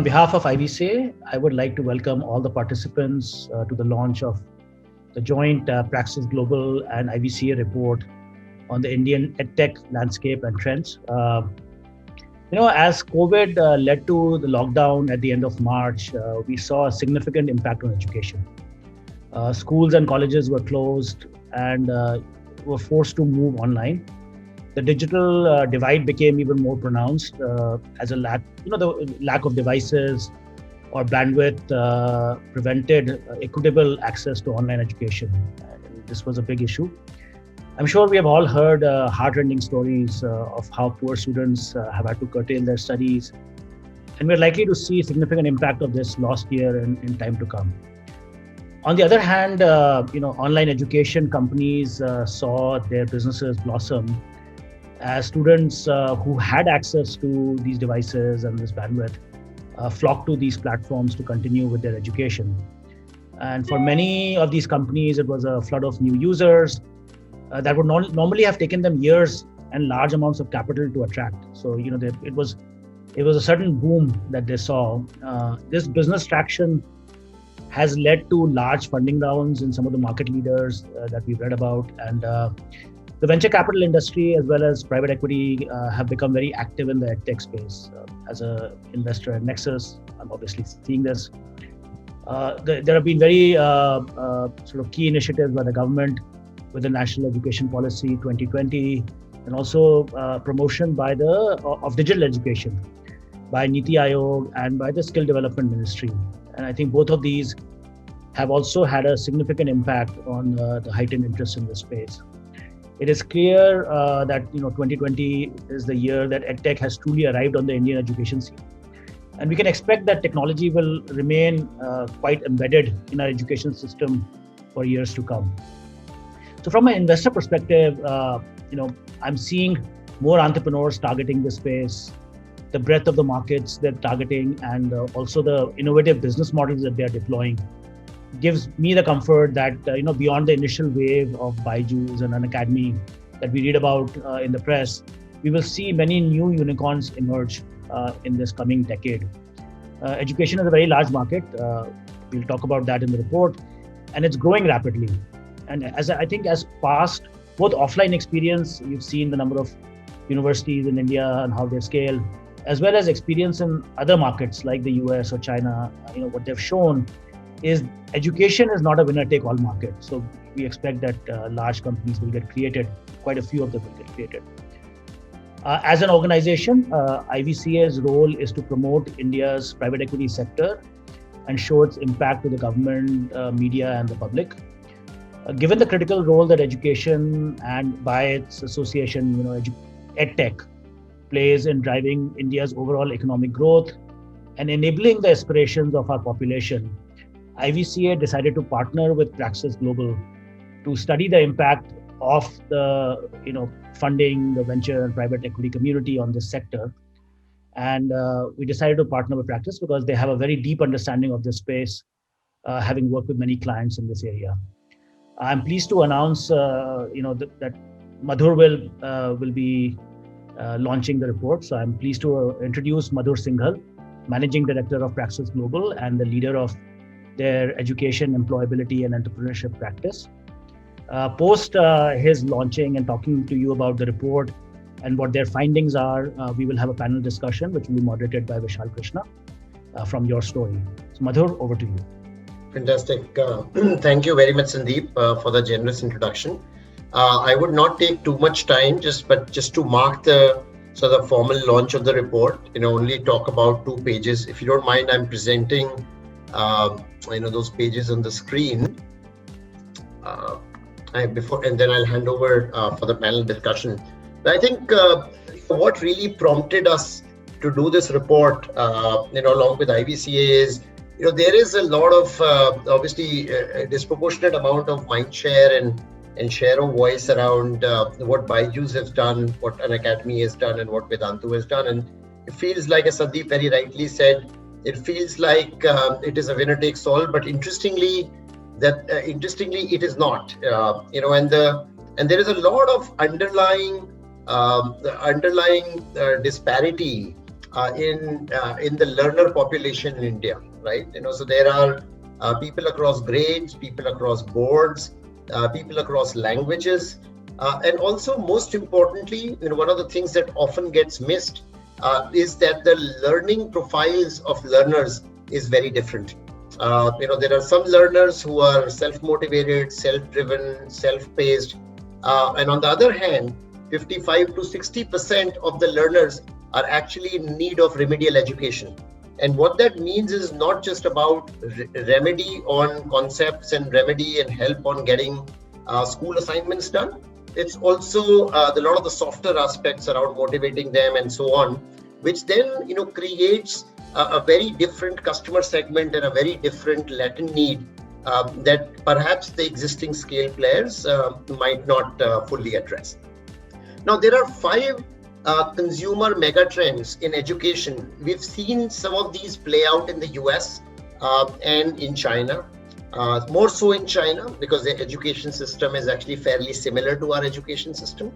On behalf of IVCA, I would like to welcome all the participants to the launch of the joint Praxis Global and IVCA report on the Indian Edtech landscape and trends. As COVID led to the lockdown at the end of March, we saw a significant impact on education. Schools and colleges were closed and were forced to move online. The digital divide became even more pronounced as a lack, the lack of devices or bandwidth prevented equitable access to online education. And this was a big issue. I'm sure we have all heard heart-rending stories of how poor students have had to curtail their studies, and we're likely to see significant impact of this last year in time to come. On the other hand, online education companies saw their businesses blossom as students who had access to these devices and this bandwidth flocked to these platforms to continue with their education. And for many of these companies, it was a flood of new users that would normally have taken them years and large amounts of capital to attract. So, it was a certain boom that they saw. This business traction has led to large funding rounds in some of the market leaders that we've read about. And the venture capital industry as well as private equity have become very active in the edtech space. As an investor at Nexus, I'm obviously seeing this. There have been very sort of key initiatives by the government with the National Education Policy 2020, and also promotion of digital education by Niti Aayog and by the Skill Development Ministry. And I think both of these have also had a significant impact on the heightened interest in this space. It is clear that 2020 is the year that EdTech has truly arrived on the Indian education scene. And we can expect that technology will remain quite embedded in our education system for years to come. So from an investor perspective, I'm seeing more entrepreneurs targeting this space, the breadth of the markets they're targeting, and also the innovative business models that they're deploying gives me the comfort that beyond the initial wave of Byju's and Unacademy that we read about in the press, we will see many new unicorns emerge in this coming decade. Education is a very large market. We'll talk about that in the report, and it's growing rapidly. And as past both offline experience, you've seen the number of universities in India and how they scale, as well as experience in other markets like the US or China. What they've shown is education is not a winner-take-all market. So we expect that large companies will get created. Quite a few of them will get created. As an organization, IVCA's role is to promote India's private equity sector and show its impact to the government, media, and the public. Given the critical role that education and by its association, EdTech plays in driving India's overall economic growth and enabling the aspirations of our population, IVCA decided to partner with Praxis Global to study the impact of the funding, the venture and private equity community on this sector. And we decided to partner with Praxis because they have a very deep understanding of this space, having worked with many clients in this area. I'm pleased to announce that Madhur will be launching the report. So I'm pleased to introduce Madhur Singhal, Managing Director of Praxis Global and the leader of their education, employability, and entrepreneurship practice. Post his launching and talking to you about the report and what their findings are, we will have a panel discussion which will be moderated by Vishal Krishna from Yourstory. So Madhur, over to you. Fantastic. Thank you very much, Sandeep, for the generous introduction. I would not take too much time, just to mark the formal launch of the report, only talk about 2 pages. If you don't mind, I'm presenting those pages on the screen and then I'll hand over for the panel discussion. But I think what really prompted us to do this report, along with IVCA is, there is a lot of obviously a disproportionate amount of mind share and share of voice around what Byju's has done, what Unacademy has done, and what Vedantu has done. And it feels like, as Sandeep very rightly said, it feels like it is a winner takes all. But interestingly, it is not. And there is a lot of underlying disparity in the learner population in India, right? So there are people across grades, people across boards, people across languages, and also most importantly, one of the things that often gets missed is that the learning profiles of learners is very different. There are some learners who are self-motivated, self-driven, self-paced, and on the other hand, 55 to 60% of the learners are actually in need of remedial education. And what that means is not just about remedy on concepts and remedy and help on getting school assignments done. It's also a lot of the softer aspects around motivating them and so on, which then creates a very different customer segment and a very different latent need that perhaps the existing scale players might not fully address. Now, there are 5 consumer megatrends in education. We've seen some of these play out in the US and in China. More so in China because the education system is actually fairly similar to our education system.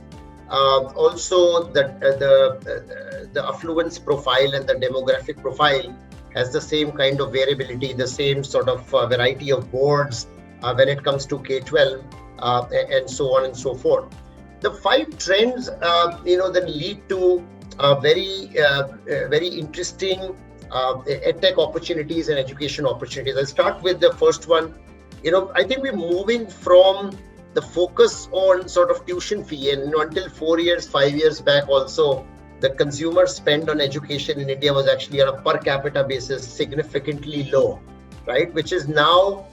Also, the affluence profile and the demographic profile has the same kind of variability, the same sort of variety of boards when it comes to K-12 and so on and so forth. The 5 trends, then lead to very interesting edtech opportunities and education opportunities. I'll start with the first one. I think we're moving from the focus on sort of tuition fee, and until 4 years, 5 years back also, the consumer spend on education in India was actually on a per capita basis significantly low, right? Which is now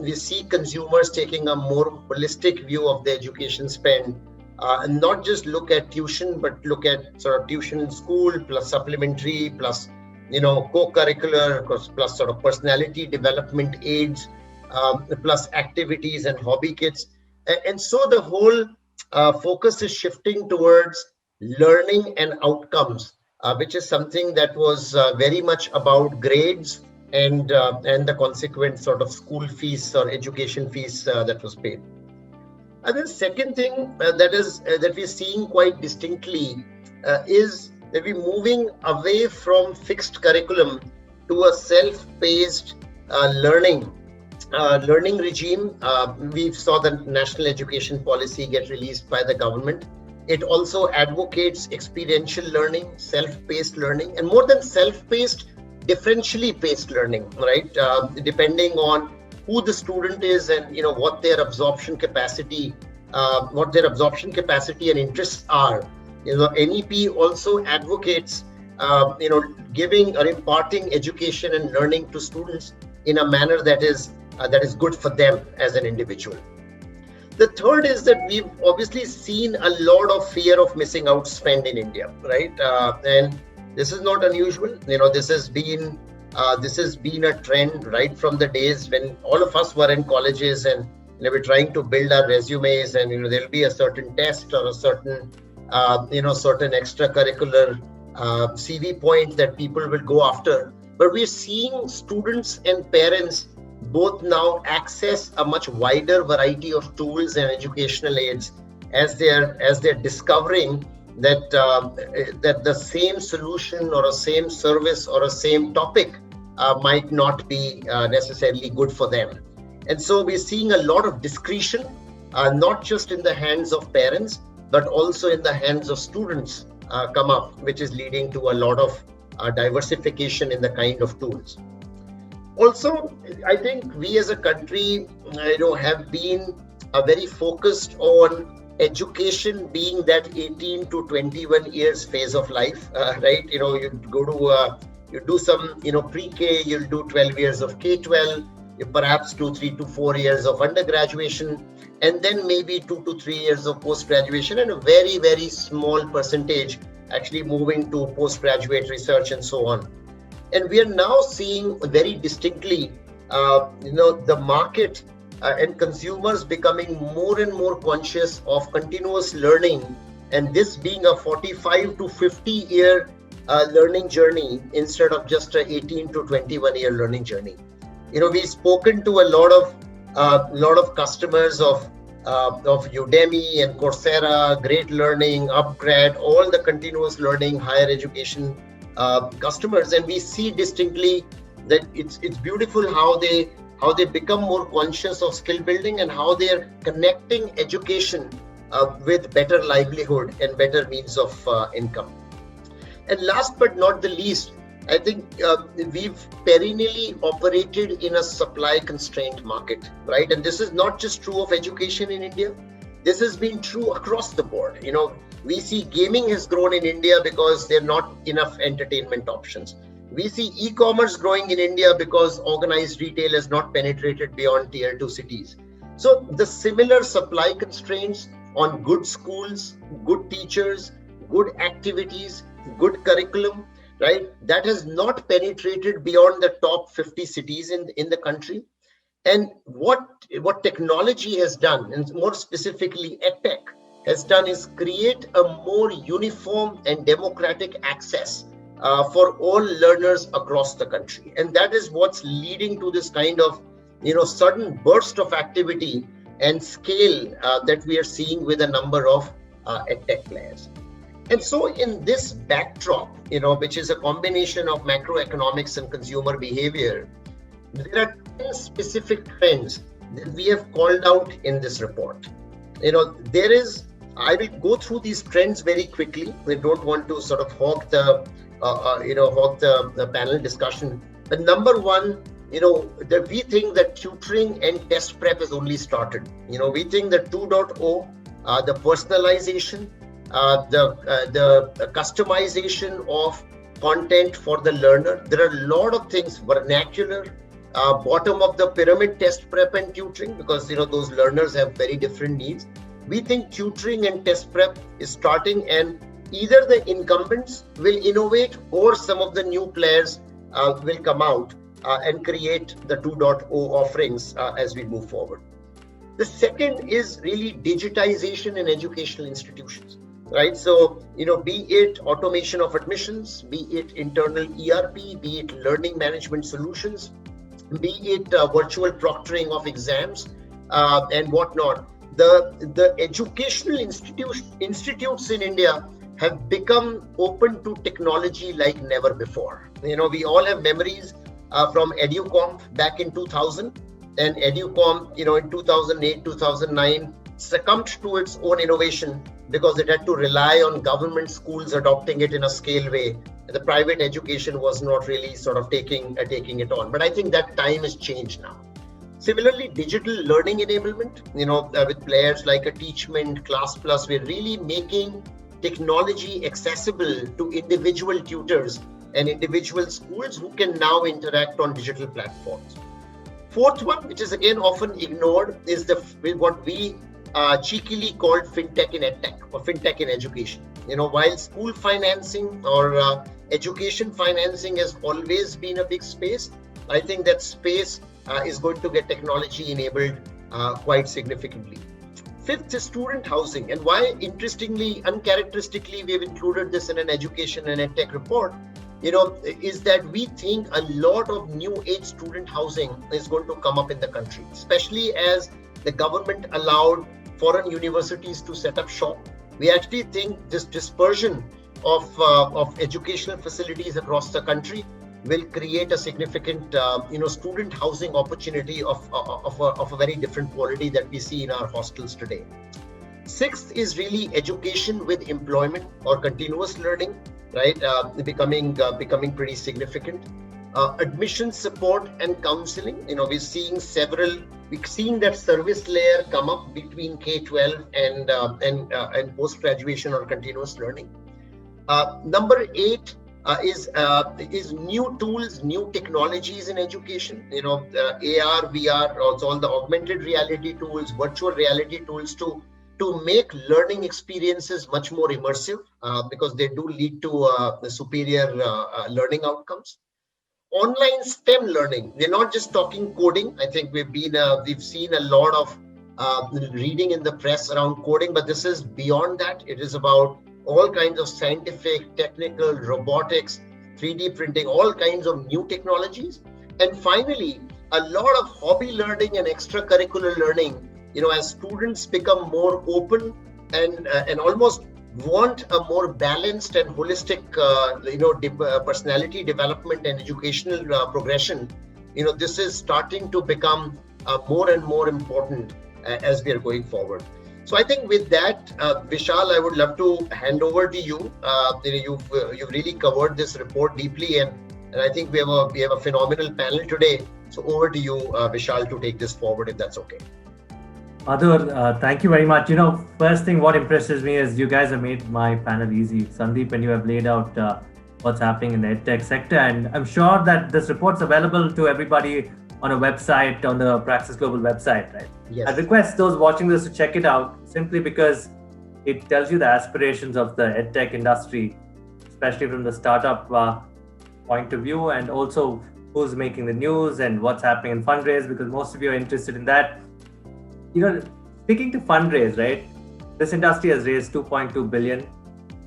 we see consumers taking a more holistic view of the education spend, and not just look at tuition, but look at sort of tuition in school plus supplementary plus co-curricular plus sort of personality development aids, plus activities and hobby kits. And so the whole focus is shifting towards learning and outcomes, which is something that was very much about grades and the consequent sort of school fees or education fees that was paid. And the second thing that we're seeing quite distinctly is that we're moving away from fixed curriculum to a self-paced learning regime. We saw the national education policy get released by the government. It also advocates experiential learning, self-paced learning, and more than self-paced, differentially paced learning, right? Depending on who the student is and what their absorption capacity and interests are. NEP also advocates giving or imparting education and learning to students in a manner that is good for them as an individual. The third is that we've obviously seen a lot of fear of missing out spend in India, right? And this is not unusual. This has been a trend right from the days when all of us were in colleges and we're trying to build our resumes, and there'll be a certain test or a certain certain extracurricular CV point that people will go after. But we're seeing students and parents both now access a much wider variety of tools and educational aids as they're discovering that the same solution or a same service or a same topic might not be necessarily good for them. And so we're seeing a lot of discretion, not just in the hands of parents, but also in the hands of students come up, which is leading to a lot of diversification in the kind of tools. Also, I think we as a country, have been very focused on education being that 18 to 21 years phase of life, right? You go to you do some pre-K, you'll do 12 years of K-12, you perhaps do 3 to 4 years of undergraduation, and then maybe 2 to 3 years of post-graduation, and a very, very small percentage actually moving to postgraduate research and so on. And we are now seeing very distinctly, the market and consumers becoming more and more conscious of continuous learning, and this being a 45 to 50 year learning journey instead of just a 18 to 21 year learning journey. We've spoken to a lot of customers of Udemy and Coursera, Great Learning, Upgrad, all the continuous learning higher education customers, and we see distinctly that it's beautiful how they become more conscious of skill building and how they are connecting education with better livelihood and better means of income. And last but not the least, I think we've perennially operated in a supply constrained market, right? And this is not just true of education in India. This has been true across the board. We see gaming has grown in India because there are not enough entertainment options. We see e-commerce growing in India because organized retail has not penetrated beyond tier 2 cities. So the similar supply constraints on good schools, good teachers, good activities, good curriculum, right? That has not penetrated beyond the top 50 cities in the country. And what technology has done, and more specifically Edtech, has done is create a more uniform and democratic access for all learners across the country. And that is what's leading to this kind of sudden burst of activity and scale that we are seeing with a number of Edtech players. And so in this backdrop, which is a combination of macroeconomics and consumer behavior, there are 10 specific trends that we have called out in this report. I will go through these trends very quickly. We don't want to sort of hog the panel discussion. But number one, that we think that tutoring and test prep has only started. We think that 2.0, the personalization, the customization of content for the learner. There are a lot of things, vernacular, bottom of the pyramid test prep and tutoring, because those learners have very different needs. We think tutoring and test prep is starting, and either the incumbents will innovate or some of the new players will come out and create the 2.0 offerings as we move forward. The second is really digitization in educational institutions, right? So, be it automation of admissions, be it internal ERP, be it learning management solutions, be it virtual proctoring of exams and whatnot. The educational institutes in India have become open to technology like never before. We all have memories from EduComp back in 2000, and EduComp, in 2008, 2009, succumbed to its own innovation because it had to rely on government schools adopting it in a scale way. The private education was not really sort of taking it on. But I think that time has changed now. Similarly, digital learning enablement, with players like a Teachment, Class Plus, we're really making technology accessible to individual tutors and individual schools who can now interact on digital platforms. Fourth one, which is again often ignored, is what we cheekily called Fintech in Edtech or Fintech in education. While school financing or education financing has always been a big space, I think that space is going to get technology enabled quite significantly. Fifth is student housing, and why, interestingly, uncharacteristically, we have included this in an education and Edtech report, is that we think a lot of new age student housing is going to come up in the country, especially as the government allowed foreign universities to set up shop. We actually think this dispersion of educational facilities across the country will create a significant student housing opportunity of a very different quality that we see in our hostels today. Sixth is really education with employment or continuous learning, right? Becoming pretty significant. Admission support and counseling. We're seeing that service layer come up between K-12 and post-graduation or continuous learning. Number 8 is new tools, new technologies in education. AR, VR, also all the augmented reality tools, virtual reality tools to make learning experiences much more immersive because they do lead to superior learning outcomes. Online STEM learning. We're not just talking coding. I think we've seen a lot of reading in the press around coding, but this is beyond that. It is about all kinds of scientific, technical, robotics, 3D printing, all kinds of new technologies. And finally, a lot of hobby learning and extracurricular learning, as students become more open and almost want a more balanced and holistic, personality development and educational progression, this is starting to become more and more important as we are going forward. So I think with that, Vishal, I would love to hand over to you. You've really covered this report deeply, and I think we have a phenomenal panel today. So over to you, Vishal, to take this forward, if that's okay. Madhur, thank you very much. First thing what impresses me is you guys have made my panel easy. Sandeep and you have laid out what's happening in the Edtech sector, and I'm sure that this report's available to everybody on a website, on the Praxis Global website, right? Yes. I request those watching this to check it out, simply because it tells you the aspirations of the Edtech industry, especially from the startup point of view, and also who's making the news and what's happening in fundraise, because most of you are interested in that. Speaking to fundraise, right? This industry has raised 2.2 billion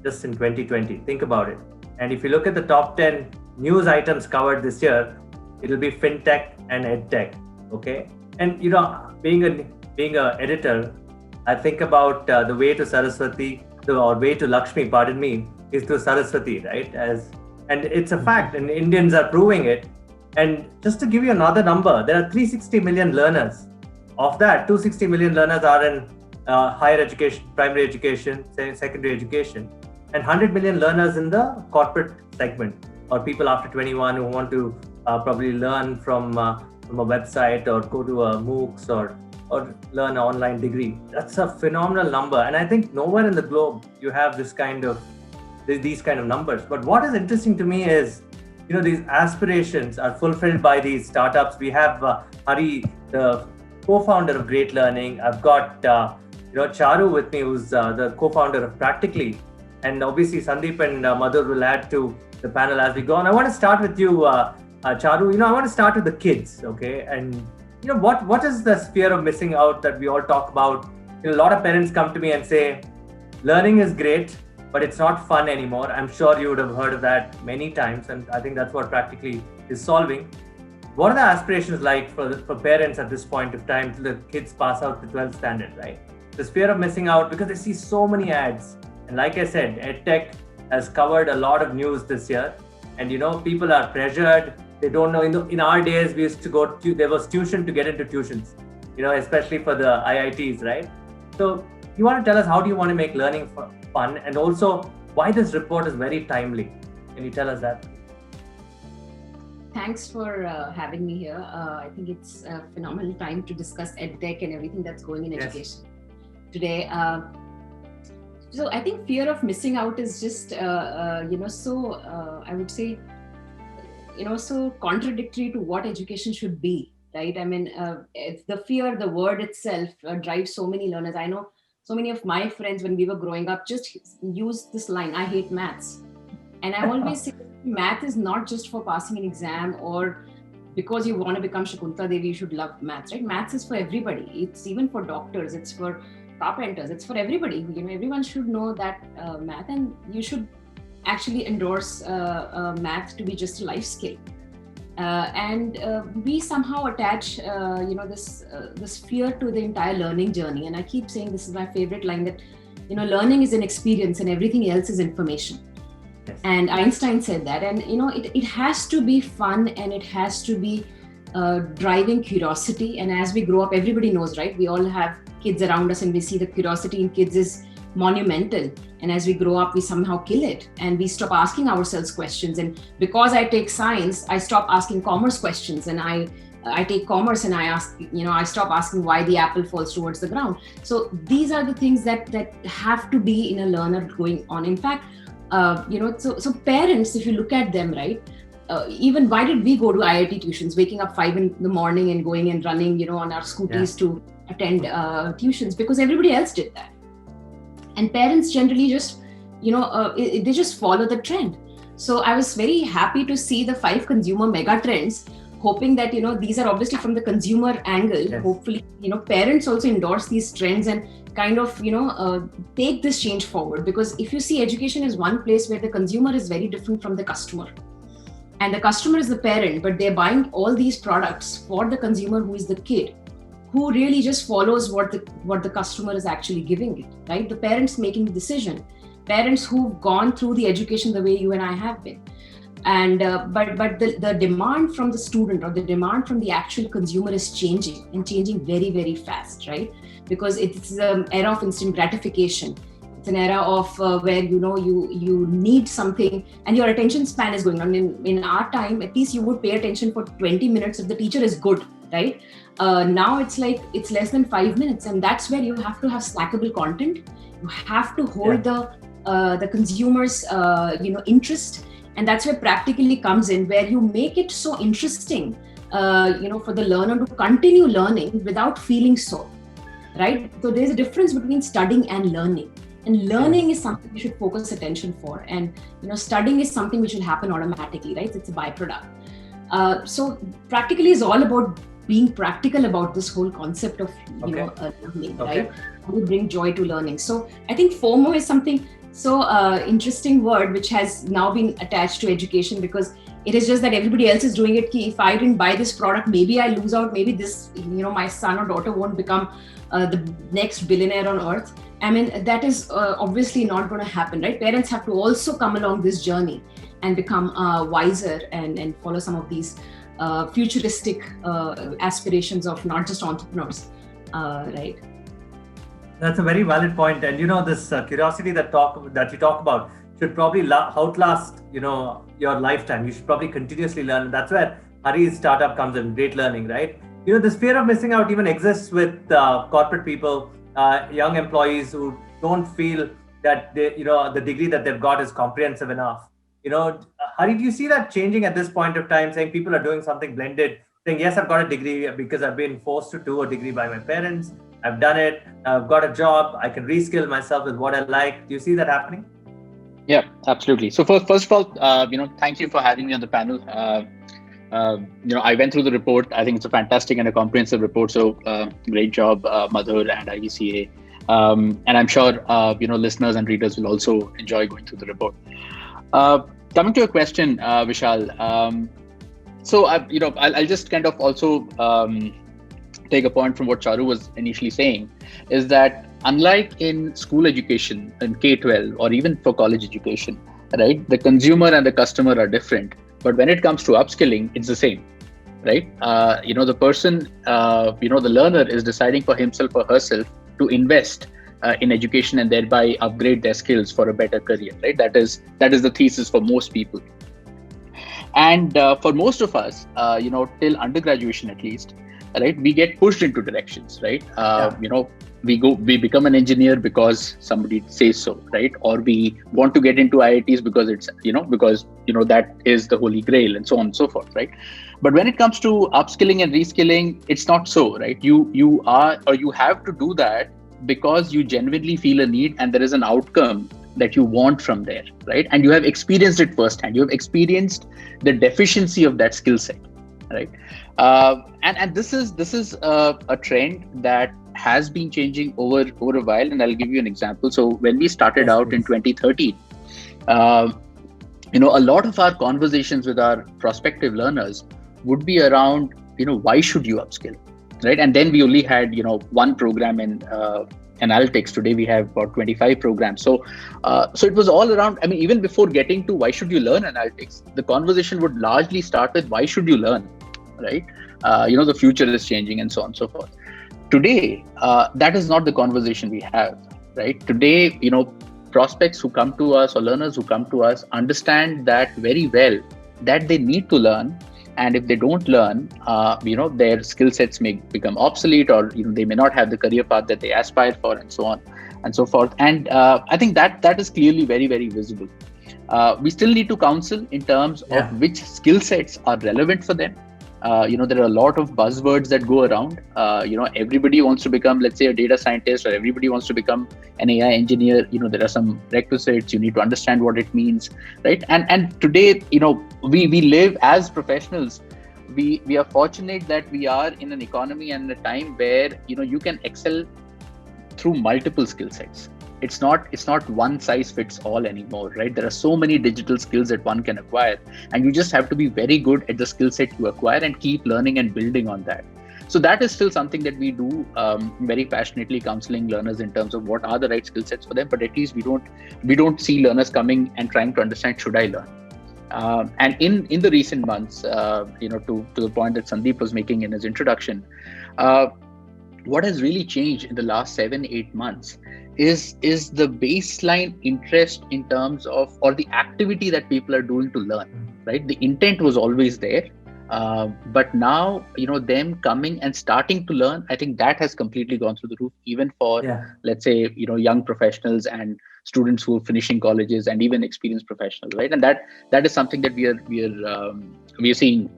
just in 2020. Think about it. And if you look at the top 10 news items covered this year, it'll be Fintech and Edtech. Okay. And being a editor, I think about the way to Saraswati, or way to Lakshmi, pardon me, is through Saraswati, right? And it's a fact, and Indians are proving it. And just to give you another number, there are 360 million learners. Of that, 260 million learners are in higher education, primary education, secondary education, and 100 million learners in the corporate segment, or people after 21 who want to probably learn from a website or go to a MOOCs or learn an online degree. That's a phenomenal number, and I think nowhere in the globe you have these kind of numbers. But what is interesting to me is, these aspirations are fulfilled by these startups. We have Hari, the co-founder of Great Learning. I've got Charu with me, who's the co-founder of Practically, and obviously Sandeep and Madhur will add to the panel as we go on. I want to start with you, Charu. I want to start with the kids, okay? And what is the fear of missing out that we all talk about? A lot of parents come to me and say, learning is great, but it's not fun anymore. I'm sure you would have heard of that many times, and I think that's what Practically is solving. What are the aspirations like for parents at this point of time till the kids pass out the 12th standard, right? This fear of missing out because they see so many ads. And like I said, Edtech has covered a lot of news this year. And people are pressured. They don't know. In our days, we used to go there was tuition to get into tuitions, especially for the IITs, right? So you want to tell us, how do you want to make learning fun? And also why this report is very timely. Can you tell us that? Thanks for having me here. I think it's a phenomenal time to discuss EdTech and everything that's going in education today. So I think fear of missing out is just, I would say, so contradictory to what education should be, right? I mean, the fear, the word itself drives so many learners. I know so many of my friends, when we were growing up, just used this line, I hate maths. And I always say, math is not just for passing an exam, or because you want to become Shakuntala Devi, you should love maths, right? Maths is for everybody. It's even for doctors, it's for carpenters, it's for everybody. Everyone should know that math, and you should actually endorse math to be just a life skill. And we somehow attach, this fear to the entire learning journey. And I keep saying, this is my favorite line, that, learning is an experience and everything else is information. Yes. And Einstein said that, and it has to be fun, and it has to be driving curiosity. And as we grow up, everybody knows, right? We all have kids around us, and we see the curiosity in kids is monumental. And as we grow up, we somehow kill it, and we stop asking ourselves questions. And because I take science, I stop asking commerce questions, and I take commerce and I ask, I stop asking why the apple falls towards the ground. So these are the things that have to be in a learner going on. In fact, so parents, if you look at them, right, even why did we go to IIT tuitions, waking up 5 in the morning and going and running, on our scooties to attend tuitions? Because everybody else did that. And parents generally just, they just follow the trend. So I was very happy to see the 5 consumer mega trends, hoping that, these are obviously from the consumer angle. Yes. Hopefully, parents also endorse these trends and kind of, take this change forward. Because if you see, education is one place where the consumer is very different from the customer. And the customer is the parent, but they're buying all these products for the consumer, who is the kid, who really just follows what the customer is actually giving it, right? The parent's making the decision. parents who've gone through the education the way you and I have been. And but the demand from the student or the demand from the actual consumer is changing, and changing very, very fast, right? Because it's an era of instant gratification. It's an era of where you need something and your attention span is going on. In our time, at least you would pay attention for 20 minutes if the teacher is good, right? Now it's like it's less than 5 minutes, and that's where you have to have snackable content. You have to hold the consumer's interest. And that's where practically comes in, where you make it so interesting, for the learner to continue learning without feeling so, right? So there's a difference between studying and learning. And learning is something you should focus attention for. And, studying is something which will happen automatically, right? It's a byproduct. So practically is all about being practical about this whole concept of, learning, right? How to bring joy to learning. So I think FOMO is something interesting word which has now been attached to education, because it is just that everybody else is doing it. If I didn't buy this product, maybe I lose out. Maybe this, my son or daughter won't become the next billionaire on earth. I mean, that is obviously not going to happen, right? Parents have to also come along this journey and become wiser and follow some of these futuristic aspirations of not just entrepreneurs, right? That's a very valid point. And this curiosity that you talk about should probably outlast your lifetime. You should probably continuously learn. And that's where Hari's startup comes in, great learning, right? This fear of missing out even exists with corporate people, young employees who don't feel that they, the degree that they've got is comprehensive enough. Hari, do you see that changing at this point of time, saying people are doing something blended, saying, yes, I've got a degree because I've been forced to do a degree by my parents. I've done it. I've got a job. I can reskill myself with what I like. Do you see that happening? Yeah, absolutely. So first of all, thank you for having me on the panel. I went through the report. I think it's a fantastic and a comprehensive report. So great job, Madhur and IVCA. And I'm sure, listeners and readers will also enjoy going through the report. Coming to your question, Vishal. I'll just kind of also take a point from what Charu was initially saying, is that unlike in school education, in K-12 or even for college education, right, the consumer and the customer are different. But when it comes to upskilling, it's the same, right? The person, the learner is deciding for himself or herself to invest in education and thereby upgrade their skills for a better career, right? That is the thesis for most people. And for most of us, till undergraduation at least, right, we get pushed into directions, right? We become an engineer because somebody says so, right? Or we want to get into IITs because it's, that is the holy grail and so on and so forth, right? But when it comes to upskilling and reskilling, it's not so, right? You have to do that because you genuinely feel a need and there is an outcome that you want from there, right? And you have experienced it firsthand. You have experienced the deficiency of that skill set, right? And this is a trend that has been changing over a while, and I'll give you an example. So when we started out in 2013, a lot of our conversations with our prospective learners would be around, why should you upskill, right? And then we only had, one program in analytics. Today we have about 25 programs. So it was all around. I mean, even before getting to why should you learn analytics, the conversation would largely start with why should you learn, right? The future is changing and so on and so forth. Today, that is not the conversation we have, right? Today, prospects who come to us or learners who come to us understand that very well, that they need to learn. And if they don't learn, their skill sets may become obsolete, or they may not have the career path that they aspire for, and so on and so forth. And I think that is clearly very, very visible. We still need to counsel in terms of which skill sets are relevant for them. There are a lot of buzzwords that go around. Everybody wants to become, let's say, a data scientist, or everybody wants to become an AI engineer. There are some requisites. You need to understand what it means, right? And today, we live as professionals. We are fortunate that we are in an economy and a time where you can excel through multiple skill sets. It's not one size fits all anymore, right? There are so many digital skills that one can acquire, and you just have to be very good at the skill set you acquire and keep learning and building on that. So that is still something that we do very passionately, counseling learners in terms of what are the right skill sets for them. But at least we don't see learners coming and trying to understand, should I learn? And in the recent months, to the point that Sandeep was making in his introduction, what has really changed in the last 7-8 months is the baseline interest in terms of, or the activity that people are doing to learn, right? The intent was always there, but now, them coming and starting to learn, I think that has completely gone through the roof, even for, let's say, young professionals and students who are finishing colleges and even experienced professionals, right? And that is something that we are seeing,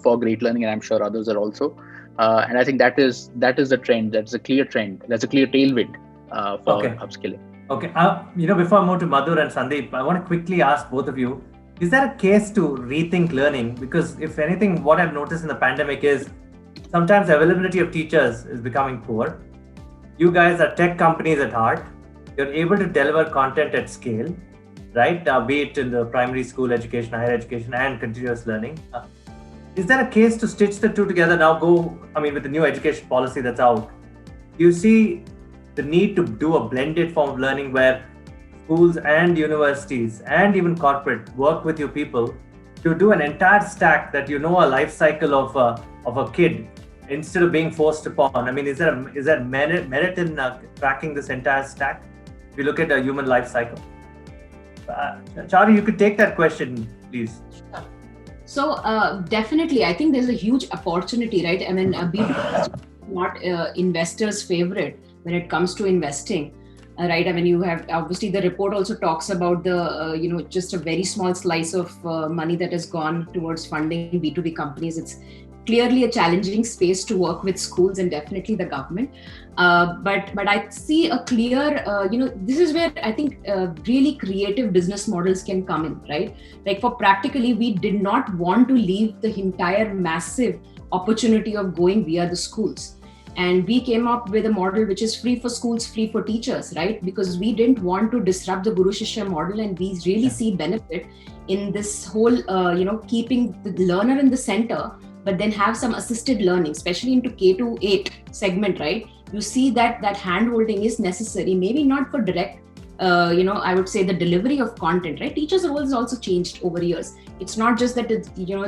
for Great Learning, and I'm sure others are also. And I think that is the trend. That's a clear trend. That's a clear tailwind for upskilling. Okay. Before I move to Madhur and Sandeep, I want to quickly ask both of you: is there a case to rethink learning? Because if anything, what I've noticed in the pandemic is sometimes availability of teachers is becoming poor. You guys are tech companies at heart. You're able to deliver content at scale, right? Be it in the primary school education, higher education, and continuous learning. Is there a case to stitch the two together now? With the new education policy that's out, do you see the need to do a blended form of learning where schools and universities and even corporate work with your people to do an entire stack that a life cycle of a kid instead of being forced upon? Is there merit in tracking this entire stack? If you look at a human life cycle, Charu, you could take that question, please. So definitely, I think there's a huge opportunity, right? Be not investors' favorite when it comes to investing, right? You have obviously the report also talks about the just a very small slice of money that has gone towards funding B2B companies. It's clearly a challenging space to work with schools and definitely the government. But I see a clear, this is where I think really creative business models can come in, right? Like for practically, we did not want to leave the entire massive opportunity of going via the schools. And we came up with a model which is free for schools, free for teachers, right? Because we didn't want to disrupt the Guru Shishya model, and we really see benefit in this whole, keeping the learner in the center, but then have some assisted learning, especially into K-8 segment, right? You see that hand-holding is necessary, maybe not for direct, I would say the delivery of content, right? Teachers' roles also changed over years. It's not just that,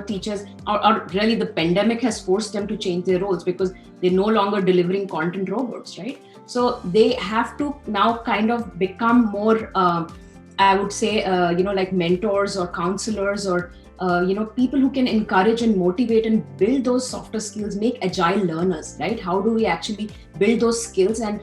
teachers, or really the pandemic has forced them to change their roles because they're no longer delivering content robots, right? So they have to now kind of become more, I would say, like mentors or counselors or, people who can encourage and motivate and build those softer skills, make agile learners, right? How do we actually build those skills and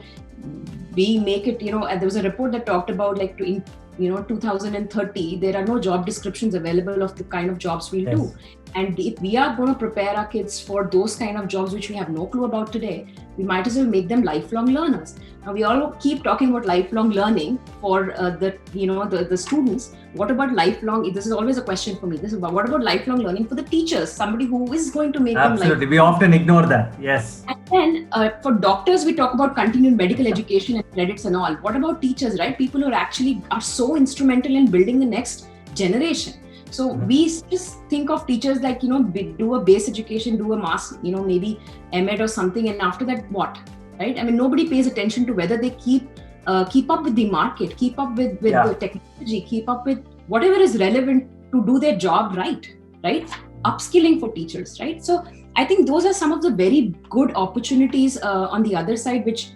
we make it, there was a report that talked about like in 2030, there are no job descriptions available of the kind of jobs we'll do. And if we are going to prepare our kids for those kind of jobs, which we have no clue about today, we might as well make them lifelong learners. Now we all keep talking about lifelong learning for the students. What about lifelong? This is always a question for me. What about lifelong learning for the teachers? Somebody who is going to make Absolutely. them We often ignore that. Yes. And then for doctors, we talk about continued medical education and credits and all. What about teachers, right? People who are so instrumental in building the next generation. So we just think of teachers like, do a base education, do a mass, maybe MEd or something. And after that, what, right? Nobody pays attention to whether they keep up with the market, keep up with the technology, keep up with whatever is relevant to do their job right? Upskilling for teachers, right? So I think those are some of the very good opportunities on the other side, which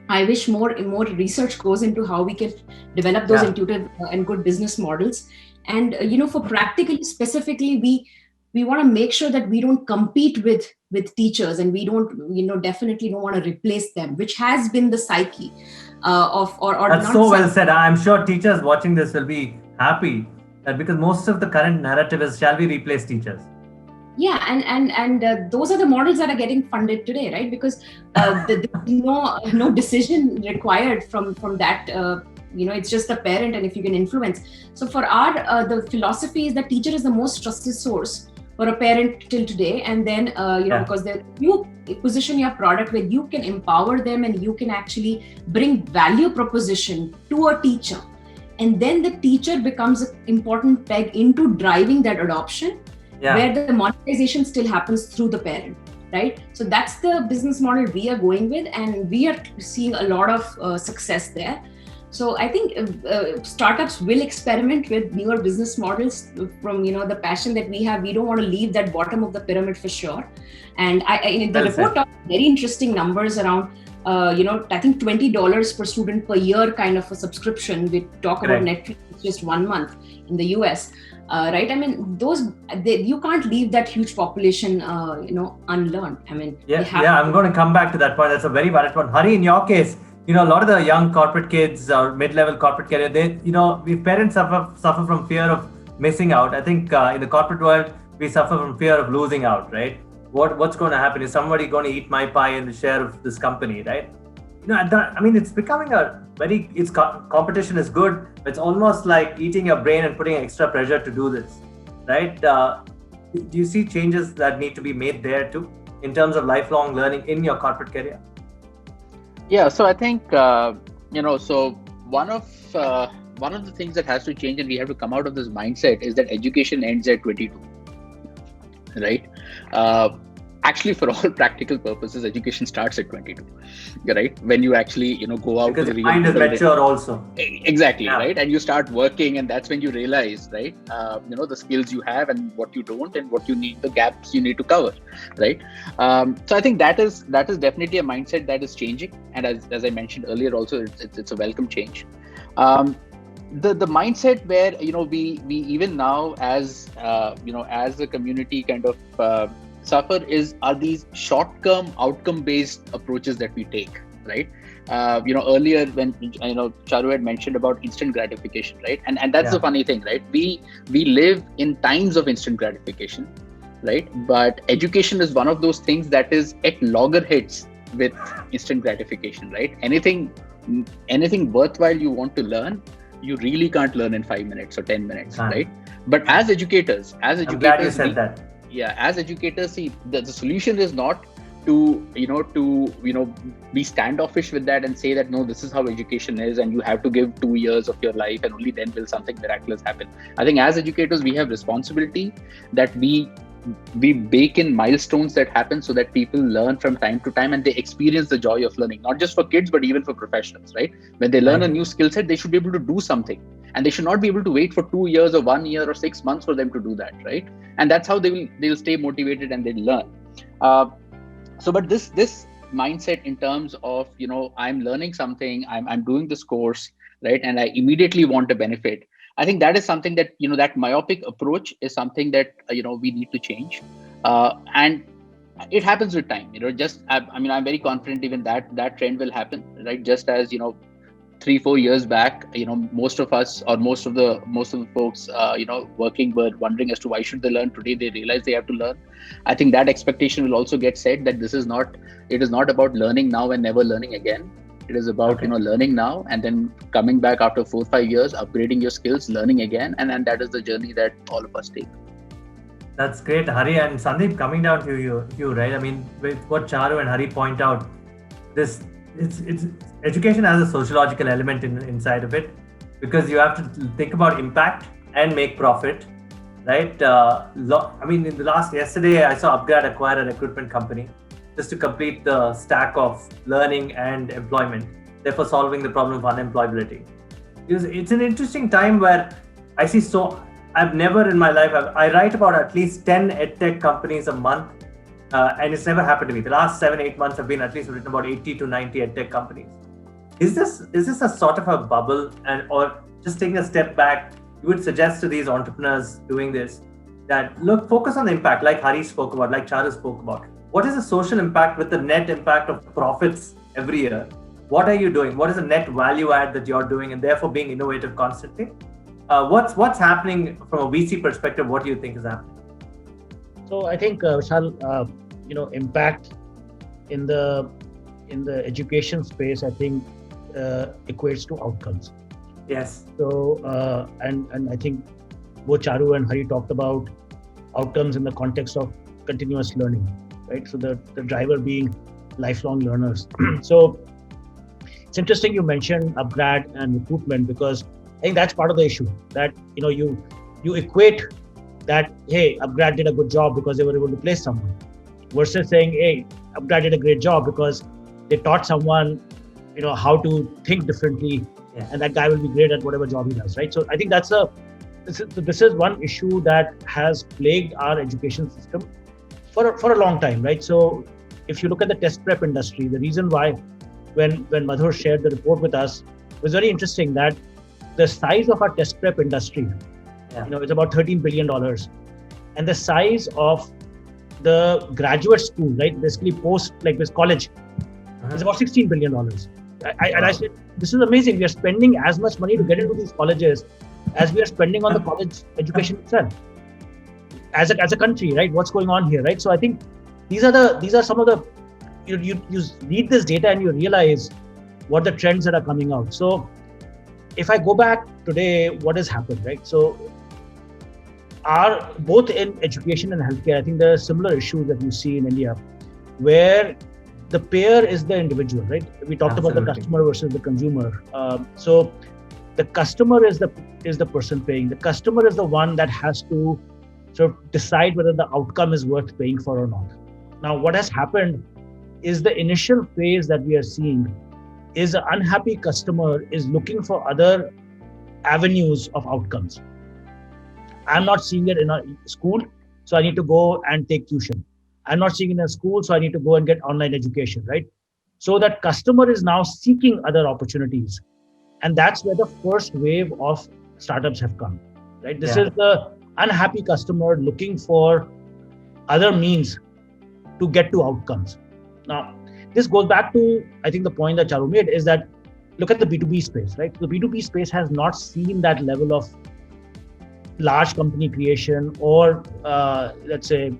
I wish more research goes into how we can develop those intuitive and good business models. And for practically specifically, we want to make sure that we don't compete with teachers, and we don't definitely don't want to replace them, which has been the psyche of or that's so well said. I'm sure teachers watching this will be happy that because most of the current narrative is, shall we replace teachers? Yeah, and those are the models that are getting funded today, right? Because there's no decision required from that. It's just the parent, and if you can influence. So for our the philosophy is that teacher is the most trusted source for a parent till today, and then because you position your product where you can empower them and you can actually bring value proposition to a teacher, and then the teacher becomes an important peg into driving that adoption. Where the monetization still happens through the parent. right? So that's the business model we are going with, and we are seeing a lot of success there. So I think startups will experiment with newer business models from the passion that we have. We don't want to leave that bottom of the pyramid for sure. And the report talked very interesting numbers around I think $20 per student per year kind of a subscription. We talk about Netflix just 1 month in the US, right? I mean, you can't leave that huge population, unlearned. I mean, I'm going to come back to that point. That's a very valid point. Hari, in your case, a lot of the young corporate kids or mid-level corporate career, we parents suffer from fear of missing out. I think in the corporate world, we suffer from fear of losing out, right? What's going to happen? Is somebody going to eat my pie in the share of this company, right? It's becoming competition is good. But it's almost like eating your brain and putting extra pressure to do this, right? Do you see changes that need to be made there too, in terms of lifelong learning in your corporate career? Yeah, so I think so one of the things that has to change, and we have to come out of this mindset, is that education ends at 22, right? Actually, for all practical purposes, education starts at 22, right? When you actually go out because to the your mind is mature also. Exactly, right? And you start working, and that's when you realize, right? The skills you have and what you don't, and what you need, the gaps you need to cover, right? So I think that is definitely a mindset that is changing, and as I mentioned earlier, also it's a welcome change. The mindset where we even now as as a community kind of suffer are these short-term outcome-based approaches that we take, right? Earlier when Charu had mentioned about instant gratification, right? And that's the funny thing, right? We live in times of instant gratification, right? But education is one of those things that is at loggerheads with instant gratification, right? Anything worthwhile you want to learn, you really can't learn in 5 minutes or 10 minutes, right? But as educators, I'm glad you said that. Yeah, as educators, see, the solution is not to be standoffish with that and say that no, this is how education is, and you have to give 2 years of your life and only then will something miraculous happen. I think as educators, we have responsibility that we bake in milestones that happen so that people learn from time to time and they experience the joy of learning, not just for kids, but even for professionals, right? When they learn a new skill set, they should be able to do something, and they should not be able to wait for 2 years or 1 year or 6 months for them to do that, right? And that's how they will stay motivated and they'll learn. But this mindset in terms of I'm learning something, I'm doing this course, right, and I immediately want a benefit. I think that is something that that myopic approach is something that we need to change, and it happens with time. I'm very confident even that trend will happen, right? Just as 3-4 years back, most of us or most of the folks working were wondering as to why should they learn. Today they realize they have to learn. I think that expectation will also get set, that it is not about learning now and never learning again. It is about learning now and then coming back after 4-5 years, upgrading your skills, learning again, and that is the journey that all of us take. That's great, Hari. And Sandeep, coming down to you, right? I mean, with what Charu and Hari point out, it's education has a sociological element inside of it, because you have to think about impact and make profit, right? Yesterday I saw Upgrad acquire a recruitment company just to complete the stack of learning and employment, therefore solving the problem of unemployability. It's an interesting time where I see I've never in my life, I write about at least 10 Edtech companies a month, and it's never happened to me. The last 7-8 months have been at least written about 80 to 90 Edtech companies. Is this a sort of a bubble, or just taking a step back, you would suggest to these entrepreneurs doing this that focus on the impact, like Hari spoke about, like Charu spoke about. What is the social impact with the net impact of profits every year? What are you doing? What is the net value add that you're doing, and therefore being innovative constantly? What's happening from a VC perspective? What do you think is happening? So I think Vishal, impact in the education space, I think equates to outcomes. Yes. So and I think both Charu and Hari talked about outcomes in the context of continuous learning, right? So the driver being lifelong learners. So it's interesting you mentioned upgrad and recruitment, because I think that's part of the issue, that you equate that, hey, upgrad did a good job because they were able to place someone. versus saying, hey, I did a great job because they taught someone, how to think differently, and that guy will be great at whatever job he does, right? So I think this is one issue that has plagued our education system for a long time, right? So if you look at the test prep industry, the reason why when Madhur shared the report with us, it was very interesting that the size of our test prep industry, is about $13 billion. And the size of the graduate school, right, basically post like this college, is about $16 billion. And I said, this is amazing. We are spending as much money to get into these colleges as we are spending on the college education itself. As a country, right? What's going on here, right? So I think these are some of the, you read this data and you realize what the trends that are coming out. So if I go back today, what has happened, right? So both in education and healthcare, I think there are similar issues that you see in India, where the payer is the individual, right? We talked about the customer versus the consumer. So the customer is the person paying. The customer is the one that has to sort of decide whether the outcome is worth paying for or not. Now, what has happened is the initial phase that we are seeing is an unhappy customer is looking for other avenues of outcomes. I'm not seeing it in a school, so I need to go and take tuition. I'm not seeing it in a school, so I need to go and get online education, right? So that customer is now seeking other opportunities. And that's where the first wave of startups have come, right? This is the unhappy customer looking for other means to get to outcomes. Now, this goes back to, I think the point that Charu made is that look at the B2B space, right? The B2B space has not seen that level of large company creation or let's say,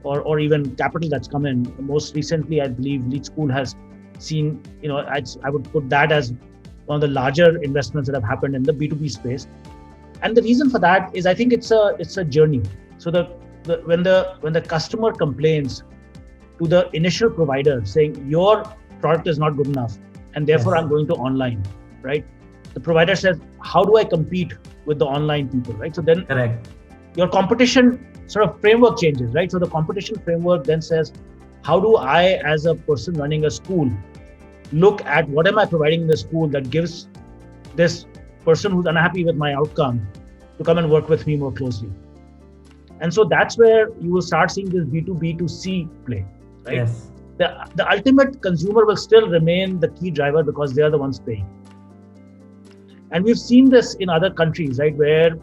or even capital that's come in. Most recently, I believe Lead School has seen, I would put that as one of the larger investments that have happened in the B2B space. And the reason for that is I think it's a journey. So when the customer complains to the initial provider saying your product is not good enough and therefore I'm going to online, right? The provider says, how do I compete with the online people, right? So then your competition sort of framework changes, right? So the competition framework then says, how do I, as a person running a school, look at what am I providing in the school that gives this person who's unhappy with my outcome to come and work with me more closely. And so that's where you will start seeing this B2B2C play, right? Yes. The ultimate consumer will still remain the key driver because they are the ones paying. And we've seen this in other countries, right? Where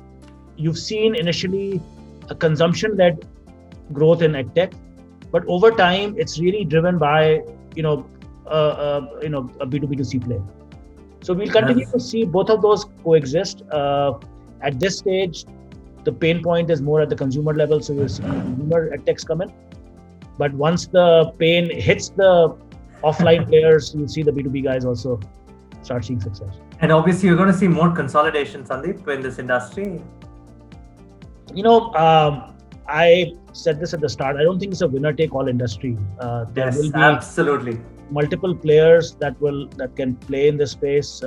you've seen initially a consumption-led growth in Edtech, but over time it's really driven by, a B2B2C play. So we'll continue to see both of those coexist. At this stage, the pain point is more at the consumer level, so we'll see consumer Edtechs come in. But once the pain hits the offline players, you'll see the B2B guys also start seeing success. And obviously, you're going to see more consolidation, Sandeep, in this industry. I said this at the start. I don't think it's a winner-take-all industry. There will be absolutely multiple players that can play in this space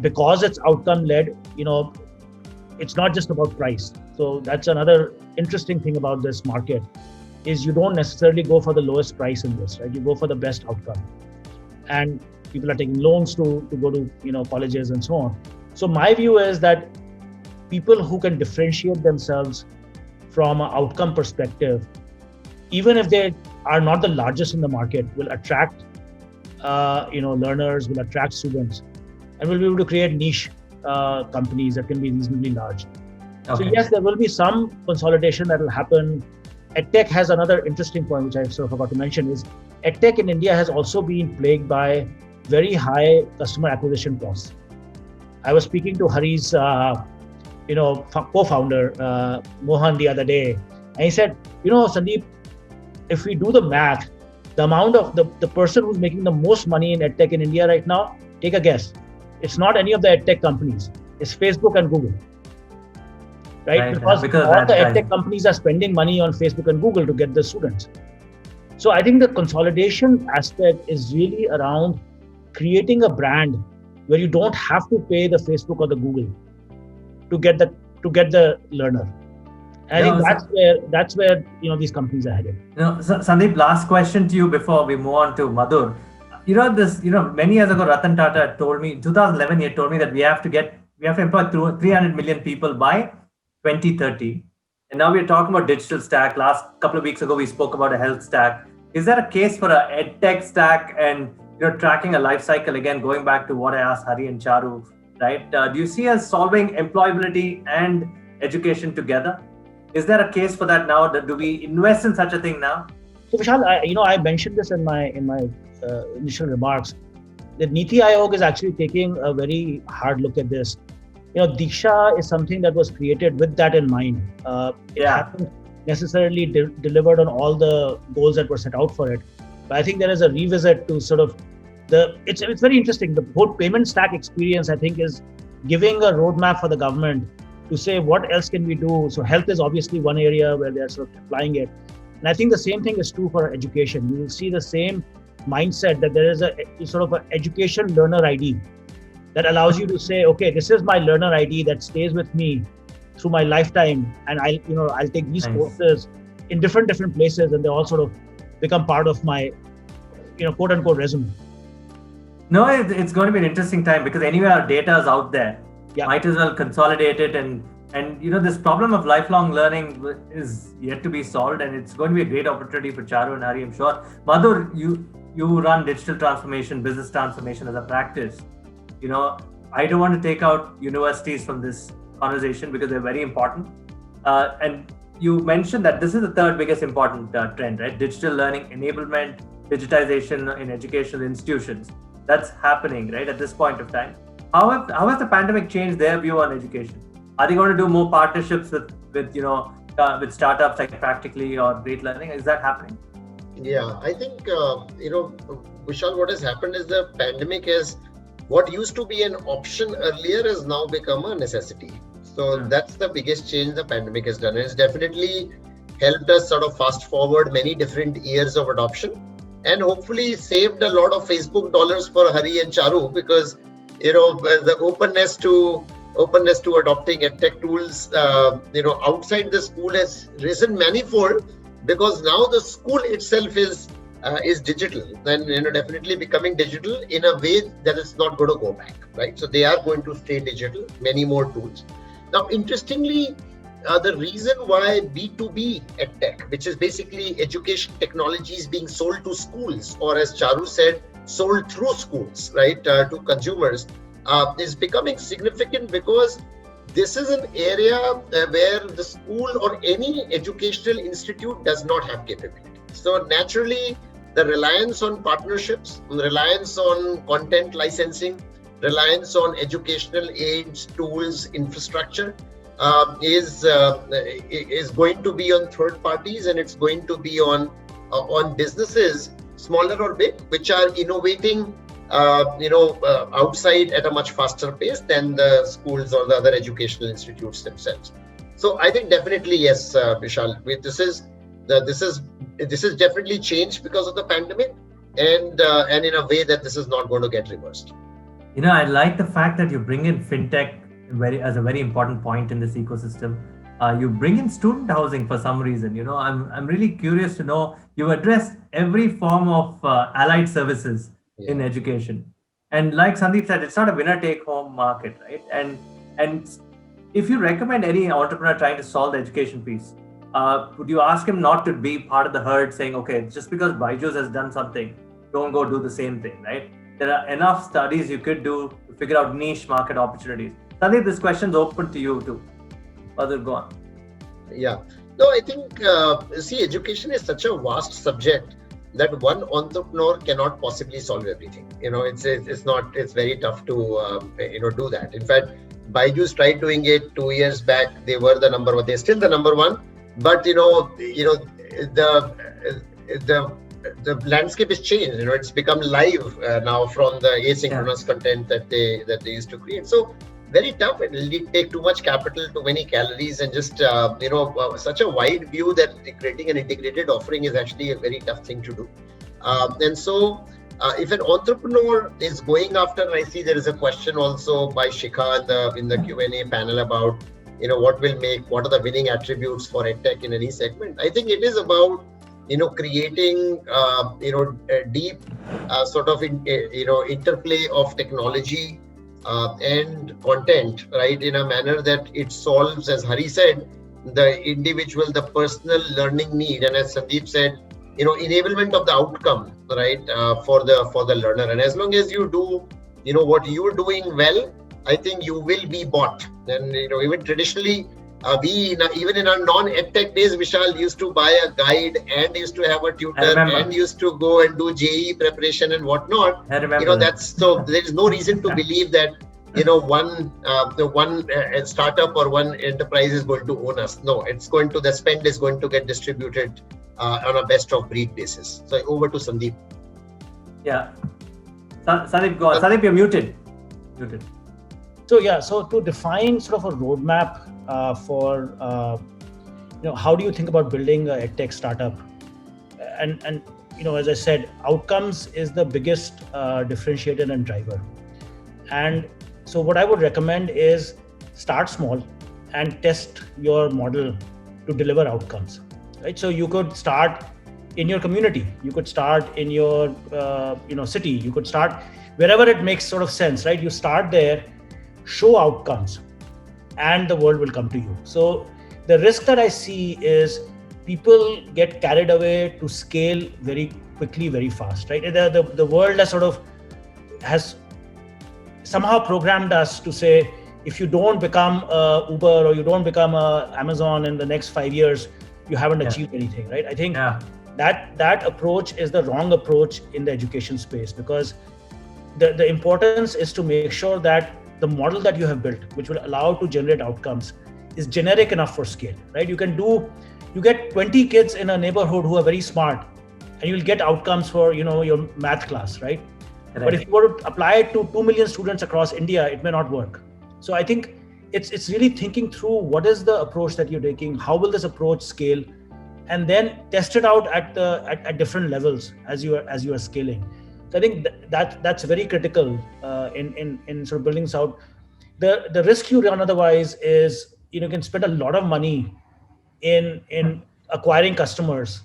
because it's outcome-led. It's not just about price. So that's another interesting thing about this market is you don't necessarily go for the lowest price in this, right? You go for the best outcome. And people are taking loans to go to colleges and so on. So my view is that people who can differentiate themselves from an outcome perspective, even if they are not the largest in the market, will attract learners, will attract students, and will be able to create niche companies that can be reasonably large. So yes, there will be some consolidation that will happen. Edtech has another interesting point, which I sort of forgot to mention, is Edtech in India has also been plagued by very high customer acquisition costs. I was speaking to Hari's, co-founder, Mohan, the other day, and he said, Sandeep, if we do the math, the amount of the person who's making the most money in Edtech in India right now, take a guess. It's not any of the Edtech companies. It's Facebook and Google. Right? Because all the Edtech companies are spending money on Facebook and Google to get the students. So I think the consolidation aspect is really around creating a brand where you don't have to pay the Facebook or the Google to get the learner. I think that's where these companies are headed. Sandeep, last question to you before we move on to Madhur. Many years ago, Ratan Tata told me, in 2011, he had told me that we have to employ 300 million people by 2030. And now we're talking about digital stack. Last couple of weeks ago, we spoke about a health stack. Is there a case for a edtech stack and tracking a life cycle, again, going back to what I asked Hari and Charu, right? Do you see us solving employability and education together? Is there a case for that now? Do we invest in such a thing now? So Vishal, I mentioned this in my initial remarks. The Niti Aayog is actually taking a very hard look at this. Diksha is something that was created with that in mind. It hasn't necessarily delivered on all the goals that were set out for it. But I think there is a revisit to sort of it's very interesting. The whole payment stack experience, I think, is giving a roadmap for the government to say what else can we do. So health is obviously one area where they're sort of applying it. And I think the same thing is true for education. You will see the same mindset that there is a sort of an education learner ID that allows you to say, okay, this is my learner ID that stays with me through my lifetime, and I'll take these courses in different places, and they all sort of become part of my quote unquote resume. No, it's going to be an interesting time because anyway our data is out there. Might as well consolidate it, and this problem of lifelong learning is yet to be solved, and it's going to be a great opportunity for Charu and Hari, I'm sure. Madhur, you run digital transformation, business transformation as a practice. I don't want to take out universities from this conversation because they're very important. And you mentioned that this is the third biggest important trend, right? Digital learning enablement, digitization in educational institutions. That's happening, right, at this point of time. How has the pandemic changed their view on education? Are they going to do more partnerships with startups like Practically or Great Learning? Is that happening? Yeah, I think Vishal, what has happened is the pandemic has what used to be an option earlier has now become a necessity. So that's the biggest change the pandemic has done. It's definitely helped us sort of fast forward many different years of adoption, and hopefully saved a lot of Facebook dollars for Hari and Charu, because the openness to adopting edtech tools outside the school has risen manifold, because now the school itself is digital, and definitely becoming digital in a way that it's not going to go back, right? So they are going to stay digital, many more tools. Now, interestingly, the reason why B2B edtech, which is basically education technologies being sold to schools, or as Charu said, sold through schools, right, to consumers, is becoming significant, because this is an area where the school or any educational institute does not have capability. So naturally, the reliance on partnerships, reliance on content licensing, reliance on educational aids, tools, infrastructure is going to be on third parties, and it's going to be on businesses, smaller or big, which are innovating outside at a much faster pace than the schools or the other educational institutes themselves. So I think definitely yes, Vishal, this is definitely changed because of the pandemic, and in a way that this is not going to get reversed. I like the fact that you bring in fintech as a very important point in this ecosystem. You bring in student housing for some reason. I'm really curious to know. You addressed every form of allied services in education, and like Sandeep said, it's not a winner-take-home market, right? And if you recommend any entrepreneur trying to solve the education piece, would you ask him not to be part of the herd, saying, okay, just because Byju's has done something, don't go do the same thing, right? There are enough studies you could do to figure out niche market opportunities. Sandeep, this question's open to you too. Madhur, go on. Yeah. No, I think, education is such a vast subject that one entrepreneur cannot possibly solve everything. It's very tough to, do that. In fact, Byju's tried doing it 2 years back. They were the number one. They're still the number one. But, the landscape has changed. It's become live now from the asynchronous content that they used to create. So very tough. It'll take too much capital, too many calories, and just such a wide view that creating an integrated offering is actually a very tough thing to do. And so if an entrepreneur is going after, I see there is a question also by Shikha in the Q&A panel about what are the winning attributes for EdTech in any segment. I think it is about, creating, a deep sort of, interplay of technology and content, right, in a manner that it solves, as Hari said, the individual, the personal learning need, and as Sandeep said, enablement of the outcome, right, for the learner. And as long as you do, what you're doing well, I think you will be bought. And even traditionally, even in our non-EdTech days, Vishal used to buy a guide and used to have a tutor and used to go and do JE preparation and whatnot. I remember that's so. There is no reason to believe that one startup or one enterprise is going to own us. No, the spend is going to get distributed on a best of breed basis. So over to Sandeep. Yeah, Sandeep, go on. Sandeep, you're muted. So to define sort of a roadmap for how do you think about building a EdTech startup, and as I said, outcomes is the biggest differentiator and driver. And so what I would recommend is start small and test your model to deliver outcomes, right? So you could start in your community, you could start in your city, you could start wherever it makes sort of sense, right? You start there, show outcomes, and the world will come to you. So the risk that I see is people get carried away to scale very quickly, very fast, right? The world has somehow programmed us to say, if you don't become a Uber or you don't become a Amazon in the next 5 years, you haven't achieved anything, right? I think that approach is the wrong approach in the education space, because the importance is to make sure that the model that you have built, which will allow to generate outcomes, is generic enough for scale, right? You get 20 kids in a neighborhood who are very smart, and you'll get outcomes for your math class, right? But if you were to apply it to 2 million students across India, it may not work. So I think it's really thinking through what is the approach that you're taking, how will this approach scale, and then test it out at different levels as you are scaling. So I think that's very critical in sort of building this out. The risk you run otherwise is you can spend a lot of money in acquiring customers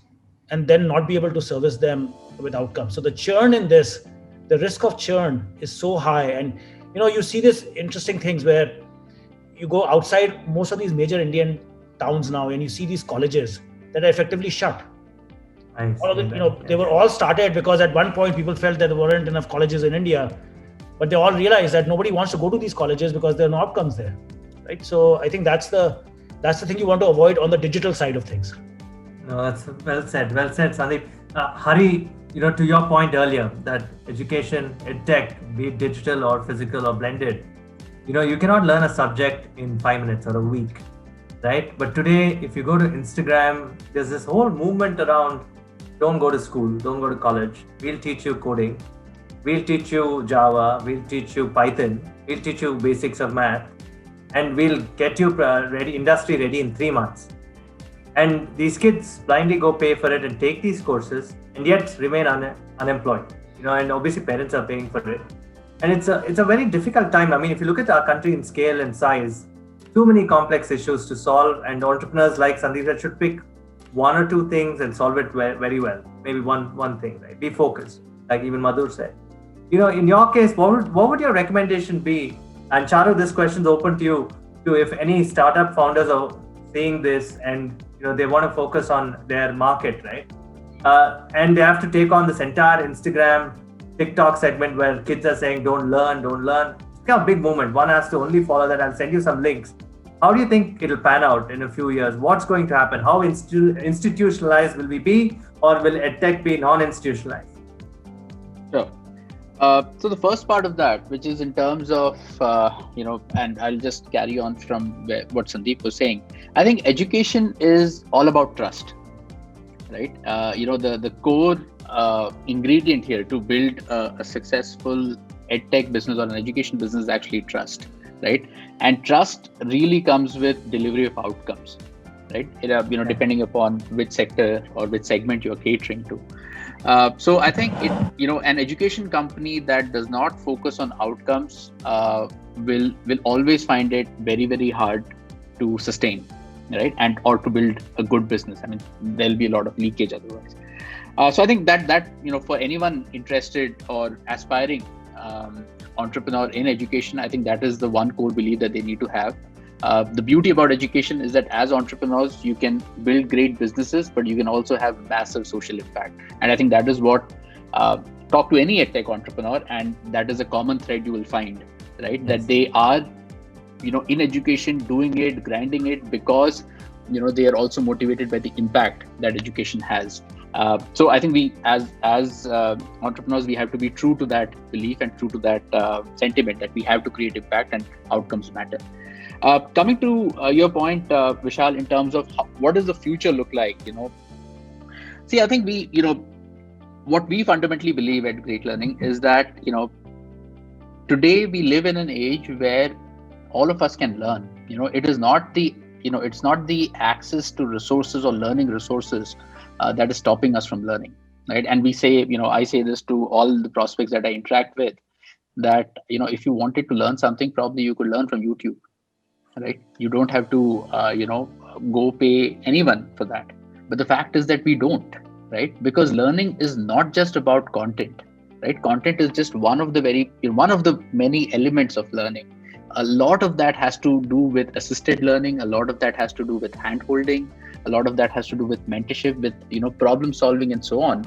and then not be able to service them with outcomes. So the churn in this, the risk of churn is so high. And you see this interesting things where you go outside most of these major Indian towns now and you see these colleges that are effectively shut. They were all started because at one point people felt that there weren't enough colleges in India, but they all realized that nobody wants to go to these colleges because there are no outcomes there, right? So I think that's the thing you want to avoid on the digital side of things. No, that's well said, Sandeep. Hari, to your point earlier, that education, EdTech, be it digital or physical or blended, you cannot learn a subject in 5 minutes or a week, right? But today, if you go to Instagram, there's this whole movement around don't go to school, don't go to college. We'll teach you coding. We'll teach you Java. We'll teach you Python. We'll teach you basics of math. And we'll get you industry ready in 3 months. And these kids blindly go pay for it and take these courses and yet remain unemployed. And obviously parents are paying for it. And it's a very difficult time. I mean, if you look at our country in scale and size, too many complex issues to solve, and entrepreneurs like Sandeep that should pick 1 or 2 things and solve it very well. Maybe one thing, right? Be focused, like even Madhur said. In your case, what would your recommendation be? And Charu, this question's open to you. If any startup founders are seeing this and they want to focus on their market, right? And they have to take on this entire Instagram, TikTok segment where kids are saying, don't learn. It's a big movement. One has to only follow that. I'll send you some links. How do you think it'll pan out in a few years? What's going to happen? How institutionalized will we be, or will EdTech be non-institutionalized? Sure. So the first part of that, which is in terms of, and I'll just carry on from what Sandeep was saying. I think education is all about trust, right? The core ingredient here to build a successful EdTech business or an education business is actually trust, right? And trust really comes with delivery of outcomes, right? Depending upon which sector or which segment you're catering to. So I think an education company that does not focus on outcomes will always find it very, very hard to sustain, right? And or to build a good business. I mean, there'll be a lot of leakage otherwise. So I think that for anyone interested or aspiring entrepreneur in education, I think that is the one core belief that they need to have. The beauty about education is that as entrepreneurs, you can build great businesses, but you can also have massive social impact. And I think that is what talk to any edtech entrepreneur, and that is a common thread you will find, right? Yes. That they are, in education, doing it, grinding it because, they are also motivated by the impact that education has. So I think we, as entrepreneurs, we have to be true to that belief and true to that sentiment that we have to create impact and outcomes matter. Coming to your point, Vishal, in terms of what does the future look like? See, I think we, what we fundamentally believe at Great Learning is that, today we live in an age where all of us can learn. It is not the, it's not the access to resources or learning resources that is stopping us from learning, right? And we say, I say this to all the prospects that I interact with, that, if you wanted to learn something, probably you could learn from YouTube, right? You don't have to, go pay anyone for that. But the fact is that we don't, right? Because learning is not just about content, right? Content is just one of the many elements of learning. A lot of that has to do with assisted learning. A lot of that has to do with hand-holding. A lot of that has to do with mentorship, with, problem solving and so on,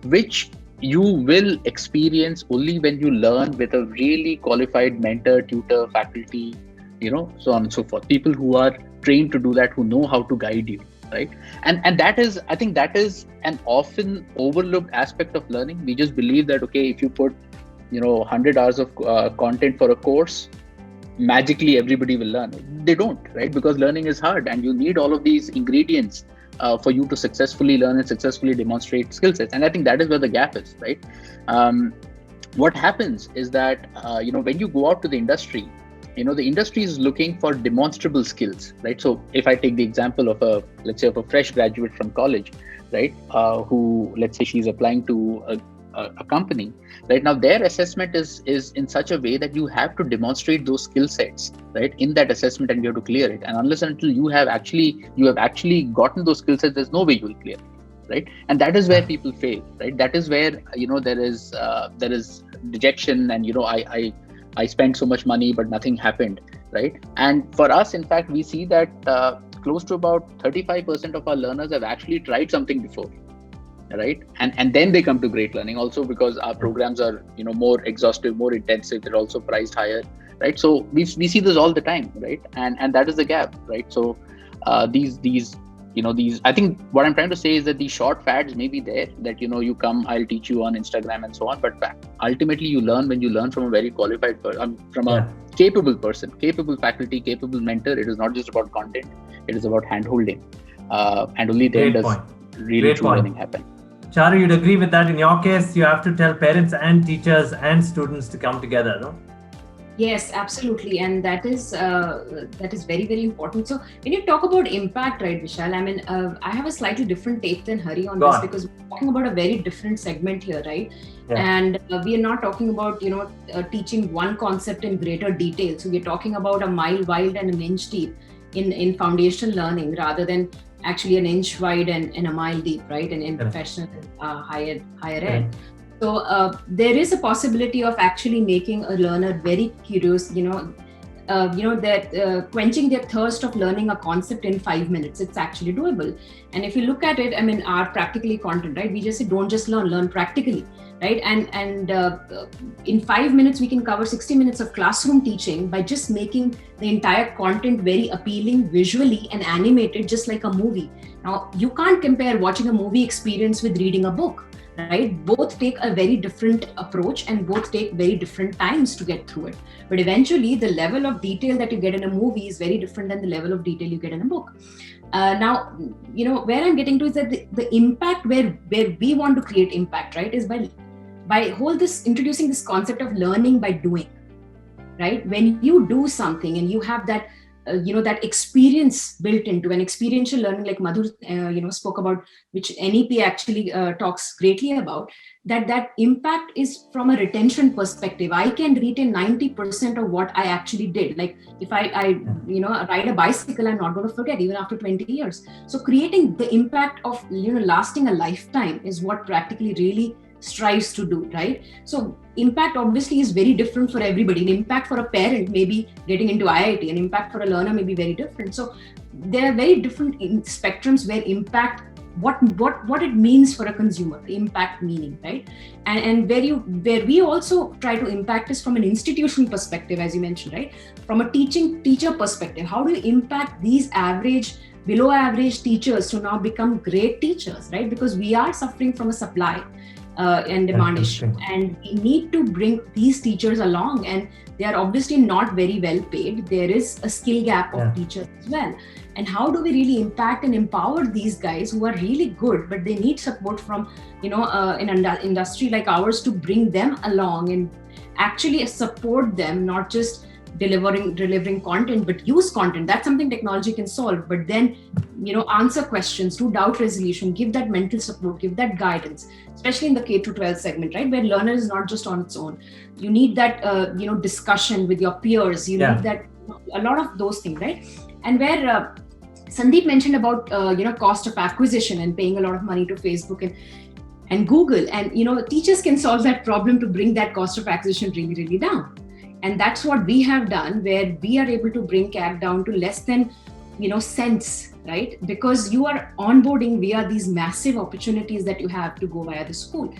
which you will experience only when you learn with a really qualified mentor, tutor, faculty, so on and so forth. People who are trained to do that, who know how to guide you, right? And that is, I think that is an often overlooked aspect of learning. We just believe that, okay, if you put, 100 hours of content for a course, magically everybody will learn. They don't, right? Because learning is hard and you need all of these ingredients for you to successfully learn and successfully demonstrate skill sets. And I think that is where the gap is, right? What happens is that, when you go out to the industry, the industry is looking for demonstrable skills, right? So if I take the example of a fresh graduate from college, right? Who, let's say she's applying to a company, right? Now their assessment is in such a way that you have to demonstrate those skill sets, right? In that assessment, and you have to clear it. And unless and until you have actually gotten those skill sets, there's no way you will clear it, right? And that is where people fail, right? That is where, there is dejection and, I spent so much money, but nothing happened, right? And for us, in fact, we see that close to about 35% of our learners have actually tried something before, right? And then they come to Great Learning, also because our programs are, more exhaustive, more intensive. They're also priced higher, right? So we see this all the time, right? And that is the gap, right? So these I think what I'm trying to say is that these short fads may be there, that, you come, I'll teach you on Instagram and so on. But ultimately you learn when you learn from a very qualified person, from a capable person, capable faculty, capable mentor. It is not just about content. It is about hand-holding. And only then does really true learning happen. Charu, you'd agree with that. In your case, you have to tell parents and teachers and students to come together, no? Yes, absolutely. And that is very, very important. So when you talk about impact, right, Vishal, I mean, I have a slightly different take than Hari on this, because we're talking about a very different segment here, right? Yeah. And we are not talking about, teaching one concept in greater detail. So we're talking about a mile wide and an inch deep in foundation learning, rather than actually an inch wide and a mile deep, right? And in professional higher ed. So there is a possibility of actually making a learner very curious, that quenching their thirst of learning a concept in 5 minutes. It's actually doable. And if you look at it, I mean, our practically content, right? We just say, don't just learn practically, right? And in 5 minutes, we can cover 60 minutes of classroom teaching by just making the entire content very appealing visually and animated, just like a movie. Now, you can't compare watching a movie experience with reading a book, right? Both take a very different approach and both take very different times to get through it. But eventually, the level of detail that you get in a movie is very different than the level of detail you get in a book. Now, where I'm getting to is that the impact where we want to create impact, right, is by introducing this concept of learning by doing, right? When you do something and you have that that experience built into an experiential learning, like Madhur spoke about, which NEP actually talks greatly about, that impact is from a retention perspective. I can retain 90% of what I actually did. Like if I ride a bicycle, I'm not going to forget even after 20 years. So creating the impact of lasting a lifetime is what practically really strives to do, right? So impact obviously is very different for everybody. An impact for a parent may be getting into IIT, an impact for a learner may be very different. So there are very different spectrums where impact, what it means for a consumer, the impact meaning, right? And where we also try to impact is from an institutional perspective, as you mentioned, right? From a teacher perspective, how do you impact these below average teachers to now become great teachers, right? Because we are suffering from a supply and demand issue, and we need to bring these teachers along, and they are obviously not very well paid. There is a skill gap of teachers as well. And how do we really impact and empower these guys who are really good, but they need support from an industry like ours to bring them along and actually support them, not just delivering content, but use content. That's something technology can solve. But then, answer questions, do doubt resolution, give that mental support, give that guidance, especially in the K-12 segment, right? Where learner is not just on its own. You need that, discussion with your peers. You need that, a lot of those things, right? And where Sandeep mentioned about, cost of acquisition and paying a lot of money to Facebook and Google. And, teachers can solve that problem to bring that cost of acquisition really, really down. And that's what we have done, where we are able to bring CAC down to less than, cents, right? Because you are onboarding via these massive opportunities that you have to go via the school.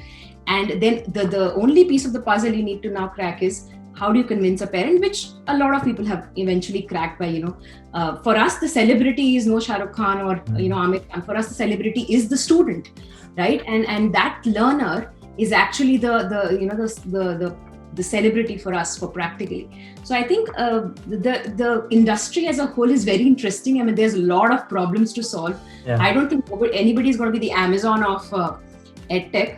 And then the only piece of the puzzle you need to now crack is, how do you convince a parent, which a lot of people have eventually cracked by, for us, the celebrity is no Shah Rukh Khan or, Amir Khan. For us, the celebrity is the student, right? And that learner is actually the celebrity for us, for practically. So I think the industry as a whole is very interesting. I mean, there's a lot of problems to solve. I don't think anybody is going to be the Amazon of Edtech.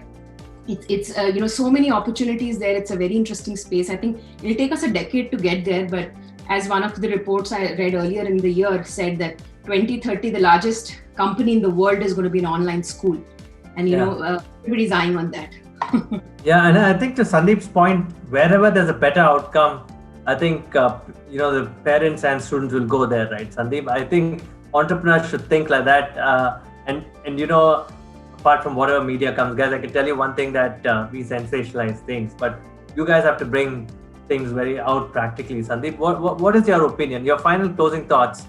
It's so many opportunities there. It's a very interesting space. I think it'll take us a decade to get there. But as one of the reports I read earlier in the year said, that 2030, the largest company in the world is going to be an online school. And, everybody's eyeing on that. Yeah, and I think to Sandeep's point, wherever there's a better outcome, I think the parents and students will go there, right, Sandeep? I think entrepreneurs should think like that. And apart from whatever media comes, guys, I can tell you one thing, that we sensationalize things, but you guys have to bring things very out practically. Sandeep, what is your opinion? Your final closing thoughts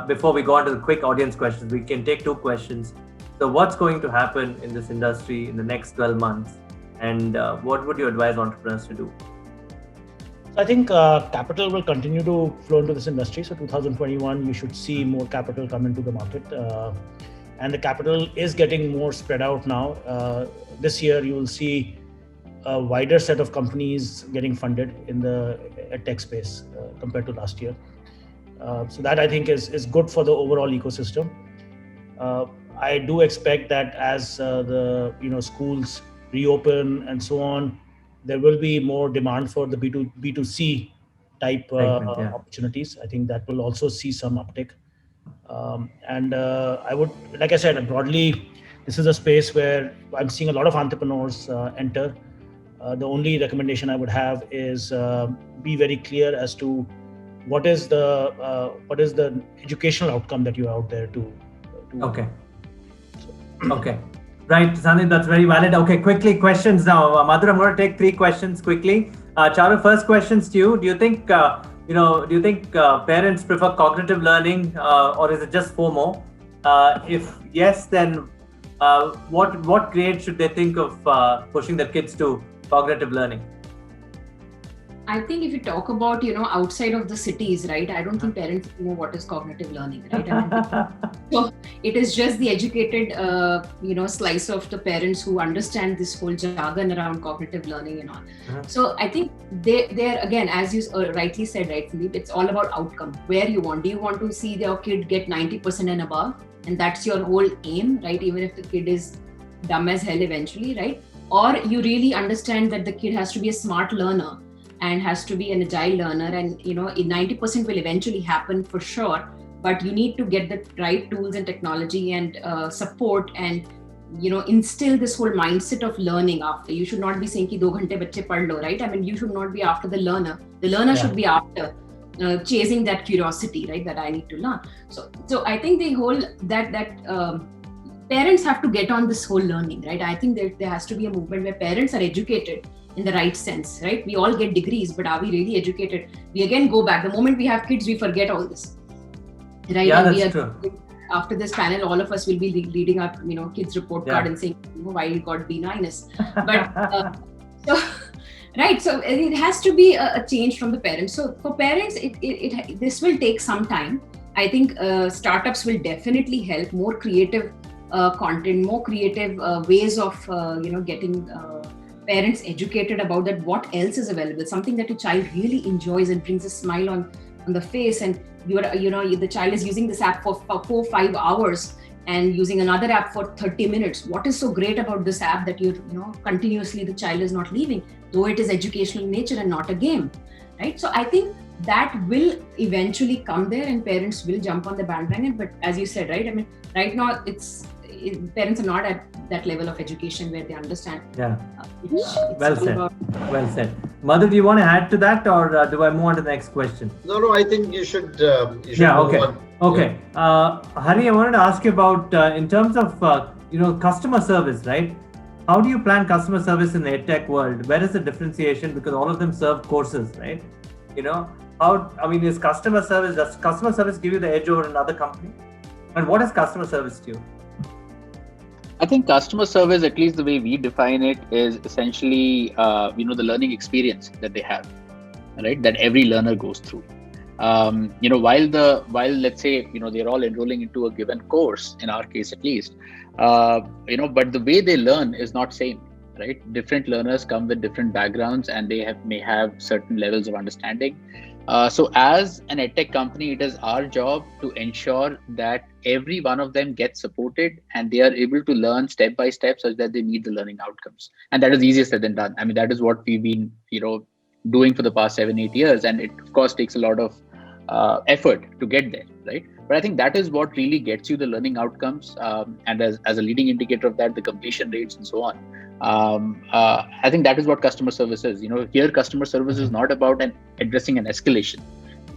before we go on to the quick audience questions. We can take 2 questions. So what's going to happen in this industry in the next 12 months? And what would you advise entrepreneurs to do? I think capital will continue to flow into this industry. So 2021, you should see more capital come into the market. And the capital is getting more spread out now. This year, you will see a wider set of companies getting funded in the Edtech space compared to last year. So that, I think, is good for the overall ecosystem. I do expect that as the schools reopen and so on, there will be more demand for the B2C type opportunities. I think that will also see some uptick. And I would, like I said, broadly, this is a space where I'm seeing a lot of entrepreneurs enter. The only recommendation I would have is be very clear as to what is the educational outcome that you're out there to Okay. Okay. Right, Sandeep, that's very valid. Okay, quickly, questions now. Madhur, I'm going to take 3 questions quickly. Charu, first questions to you. Do you think parents prefer cognitive learning or is it just FOMO? If yes, then what grade should they think of pushing their kids to cognitive learning? I think if you talk about, outside of the cities, right, I don't think parents know what is cognitive learning, right? So it is just the educated, slice of the parents who understand this whole jargon around cognitive learning and all. So I think they're again, as you rightly said, right, Sandeep, it's all about outcome. Where you want. Do you want to see your kid get 90% and above? And that's your whole aim, right? Even if the kid is dumb as hell eventually, right? Or you really understand that the kid has to be a smart learner. and has to be an agile learner, and 90% will eventually happen for sure, but you need to get the right tools and technology and support, and instill this whole mindset of learning after. You should not be saying ki 2 ghante bacche pad lo, right? I mean, you should not be after the learner. The learner should be after chasing that curiosity, right? That I need to learn. So I think the whole parents have to get on this whole learning, right? I think there has to be a movement where parents are educated in the right sense, right? We all get degrees, but are we really educated? We again go back. The moment we have kids, we forget all this, right? Yeah, and that's true. After this panel, all of us will be reading our kids report card and saying why you got B-. But right, so it has to be a change from the parents. So for parents, this will take some time. I think startups will definitely help. More creative content, more creative ways of getting parents educated about that. What else is available? Something that your child really enjoys and brings a smile on the face, and the child is using this app for 4-5 hours and using another app for 30 minutes. What is so great about this app that continuously the child is not leaving, though it is educational in nature and not a game, right? So I think that will eventually come there, and parents will jump on the bandwagon. But as you said, right, I mean, right now parents are not at that level of education where they understand. Well said. Madhur, do you want to add to that, or do I move on to the next question? No, I think you should move on. Okay. Hari, I wanted to ask you about in terms of customer service, right? How do you plan customer service in the Edtech world? Where is the differentiation? Because all of them serve courses, right? Does customer service give you the edge over another company? And what is customer service to you? I think customer service, at least the way we define it, is essentially, the learning experience that they have, right? That every learner goes through. While let's say, they're all enrolling into a given course, in our case at least, but the way they learn is not same, right? Different learners come with different backgrounds, and they may have certain levels of understanding. So as an edtech company, it is our job to ensure that every one of them gets supported and they are able to learn step by step such that they meet the learning outcomes. And that is easier said than done. I mean, that is what we've been, doing for the past 7-8 years. And it, of course, takes a lot of effort to get there, right? But I think that is what really gets you the learning outcomes. And as a leading indicator of that, the completion rates and so on. I think that is what customer service is. Here customer service is not about addressing an escalation.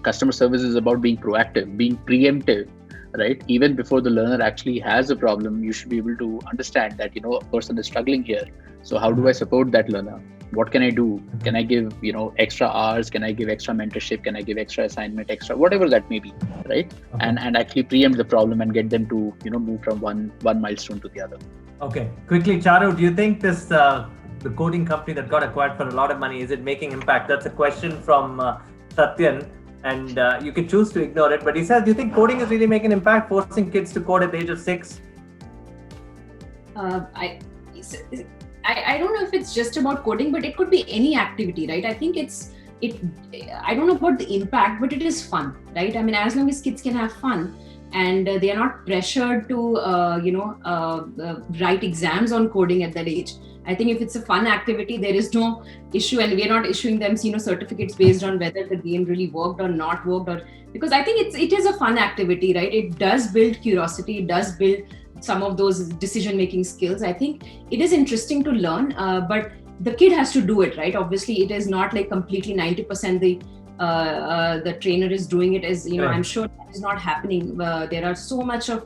Customer service is about being proactive, being preemptive, right? Even before the learner actually has a problem, you should be able to understand that, a person is struggling here. So how do I support that learner? What can I do? Can I give, extra hours? Can I give extra mentorship? Can I give extra assignment, extra, whatever that may be, right? Okay. And actually preempt the problem and get them to, move from one milestone to the other. Okay, quickly, Charu, do you think this the coding company that got acquired for a lot of money, is it making impact? That's a question from Satyan, and you can choose to ignore it. But he says, do you think coding is really making an impact, forcing kids to code at the age of 6? I don't know if it's just about coding, but it could be any activity, right? I think I don't know about the impact, but it is fun, right? I mean, as long as kids can have fun, and they are not pressured to, write exams on coding at that age. I think if it's a fun activity, there is no issue, and we are not issuing them, certificates based on whether the game really worked or not worked, because I think it is a fun activity, right? It does build curiosity, it does build some of those decision-making skills. I think it is interesting to learn, but the kid has to do it, right? Obviously, it is not like completely 90% the trainer is doing it, as right. I'm sure that is not happening. There are so much of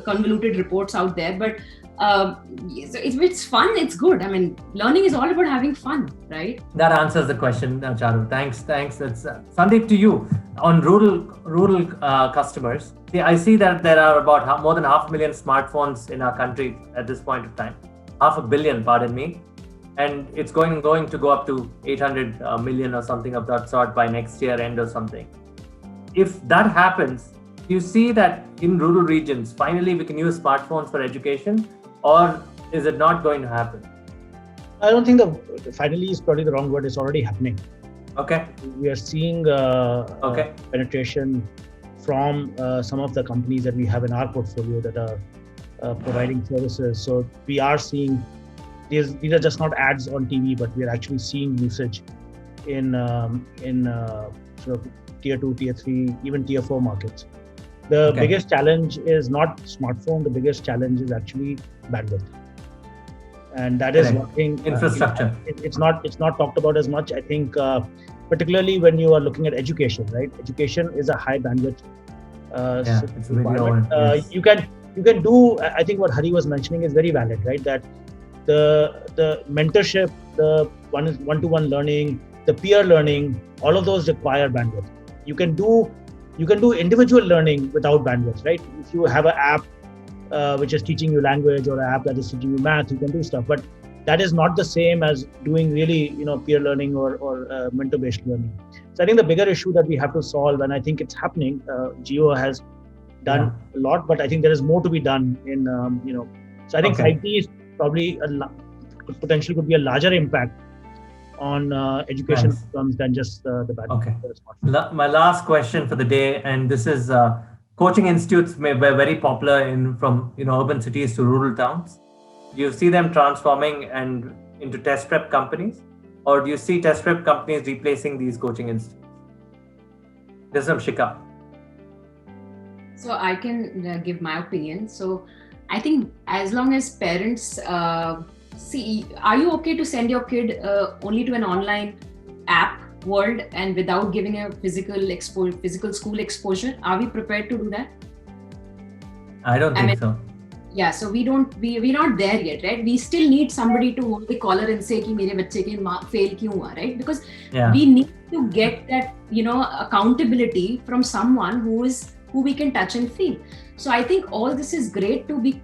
convoluted reports out there, but it's fun, it's good. I mean, learning is all about having fun, right? That answers the question, Charu. Thanks. That's Sandeep, to you on rural customers. See, I see that there are about more than 500,000 smartphones in our country at this point of time. 500 million, pardon me. And it's going to go up to 800 million or something of that sort by next year end or something. If that happens, you see that in rural regions, finally we can use smartphones for education, or is it not going to happen? I don't think the finally is probably the wrong word. It's already happening. Okay. We are seeing penetration from some of the companies that we have in our portfolio that are providing services. So we are seeing these are just not ads on TV, but we are actually seeing usage in sort of tier 2, tier 3, even tier 4 markets. The biggest challenge is not smartphone. The biggest challenge is actually bandwidth, and that is one thing. Infrastructure. It's not talked about as much. I think, particularly when you are looking at education, right? Education is a high bandwidth. It's a video. Yes. You can do. I think what Hari was mentioning is very valid, right? That the mentorship, the one-to-one learning, the peer learning, all of those require bandwidth. You can do individual learning without bandwidth, right? If you have an app which is teaching you language, or an app that is teaching you math, you can do stuff, but that is not the same as doing really peer learning or mentor-based learning. So I think the bigger issue that we have to solve, and I think it's happening, Jio has done a lot, but I think there is more to be done in so I think 5G is probably potentially could be a larger impact on education outcomes than just the bandwidth. My last question for the day, and this is coaching institutes were very popular from urban cities to rural towns. Do you see them transforming and into test prep companies, or do you see test prep companies replacing these coaching institutes? This is from Shika. So I can give my opinion. So I think as long as parents see, are you okay to send your kid only to an online app world and without giving a physical school exposure? Are we prepared to do that? I don't think so. Yeah, so we're not there yet, right? We still need somebody to hold the collar and say कि मेरे बच्चे के mark fail क्यों हुआ, right? Because we need to get that accountability from someone who we can touch and feel. So I think all this is great to be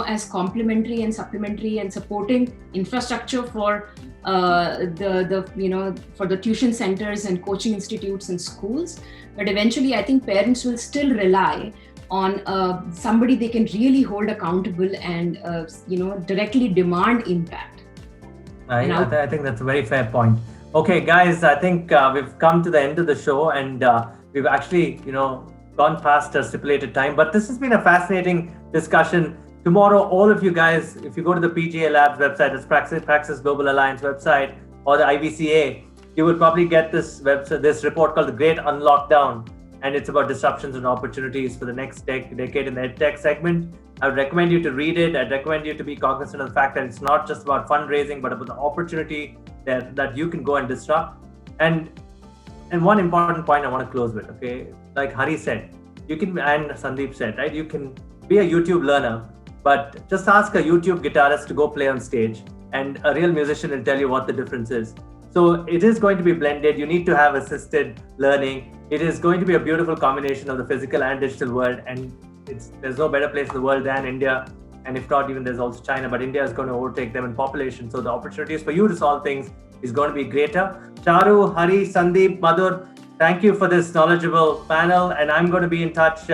as complementary and supplementary and supporting infrastructure for for the tuition centers and coaching institutes and schools, but eventually I think parents will still rely on somebody they can really hold accountable and directly demand impact. I think that's a very fair point. Okay, guys, I think we've come to the end of the show, and we've actually gone past our stipulated time. But this has been a fascinating discussion. Tomorrow, all of you guys, if you go to the PGA Labs website, it's Praxis Global Alliance website, or the IVCA, you will probably get this report called The Great Unlockdown. And it's about disruptions and opportunities for the next decade in the Edtech segment. I would recommend you to read it. I'd recommend you to be cognizant of the fact that it's not just about fundraising, but about the opportunity that you can go and disrupt. And one important point I want to close with, okay? Like Hari said, you can, and Sandeep said, right? You can be a YouTube learner, but just ask a YouTube guitarist to go play on stage, and a real musician will tell you what the difference is. So it is going to be blended. You need to have assisted learning. It is going to be a beautiful combination of the physical and digital world, and there's no better place in the world than India. And if not, even there's also China, but India is going to overtake them in population. So the opportunities for you to solve things is going to be greater. Charu, Hari, Sandeep, Madhur, thank you for this knowledgeable panel. And I'm going to be in touch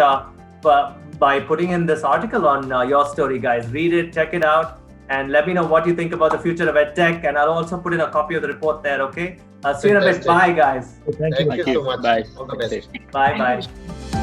by putting in this article on Yourstory, guys. Read it, check it out, and let me know what you think about the future of EdTech. And I'll also put in a copy of the report there, okay? See you in a bit. Bye, guys. Thank you so much. Bye. All the best. Bye.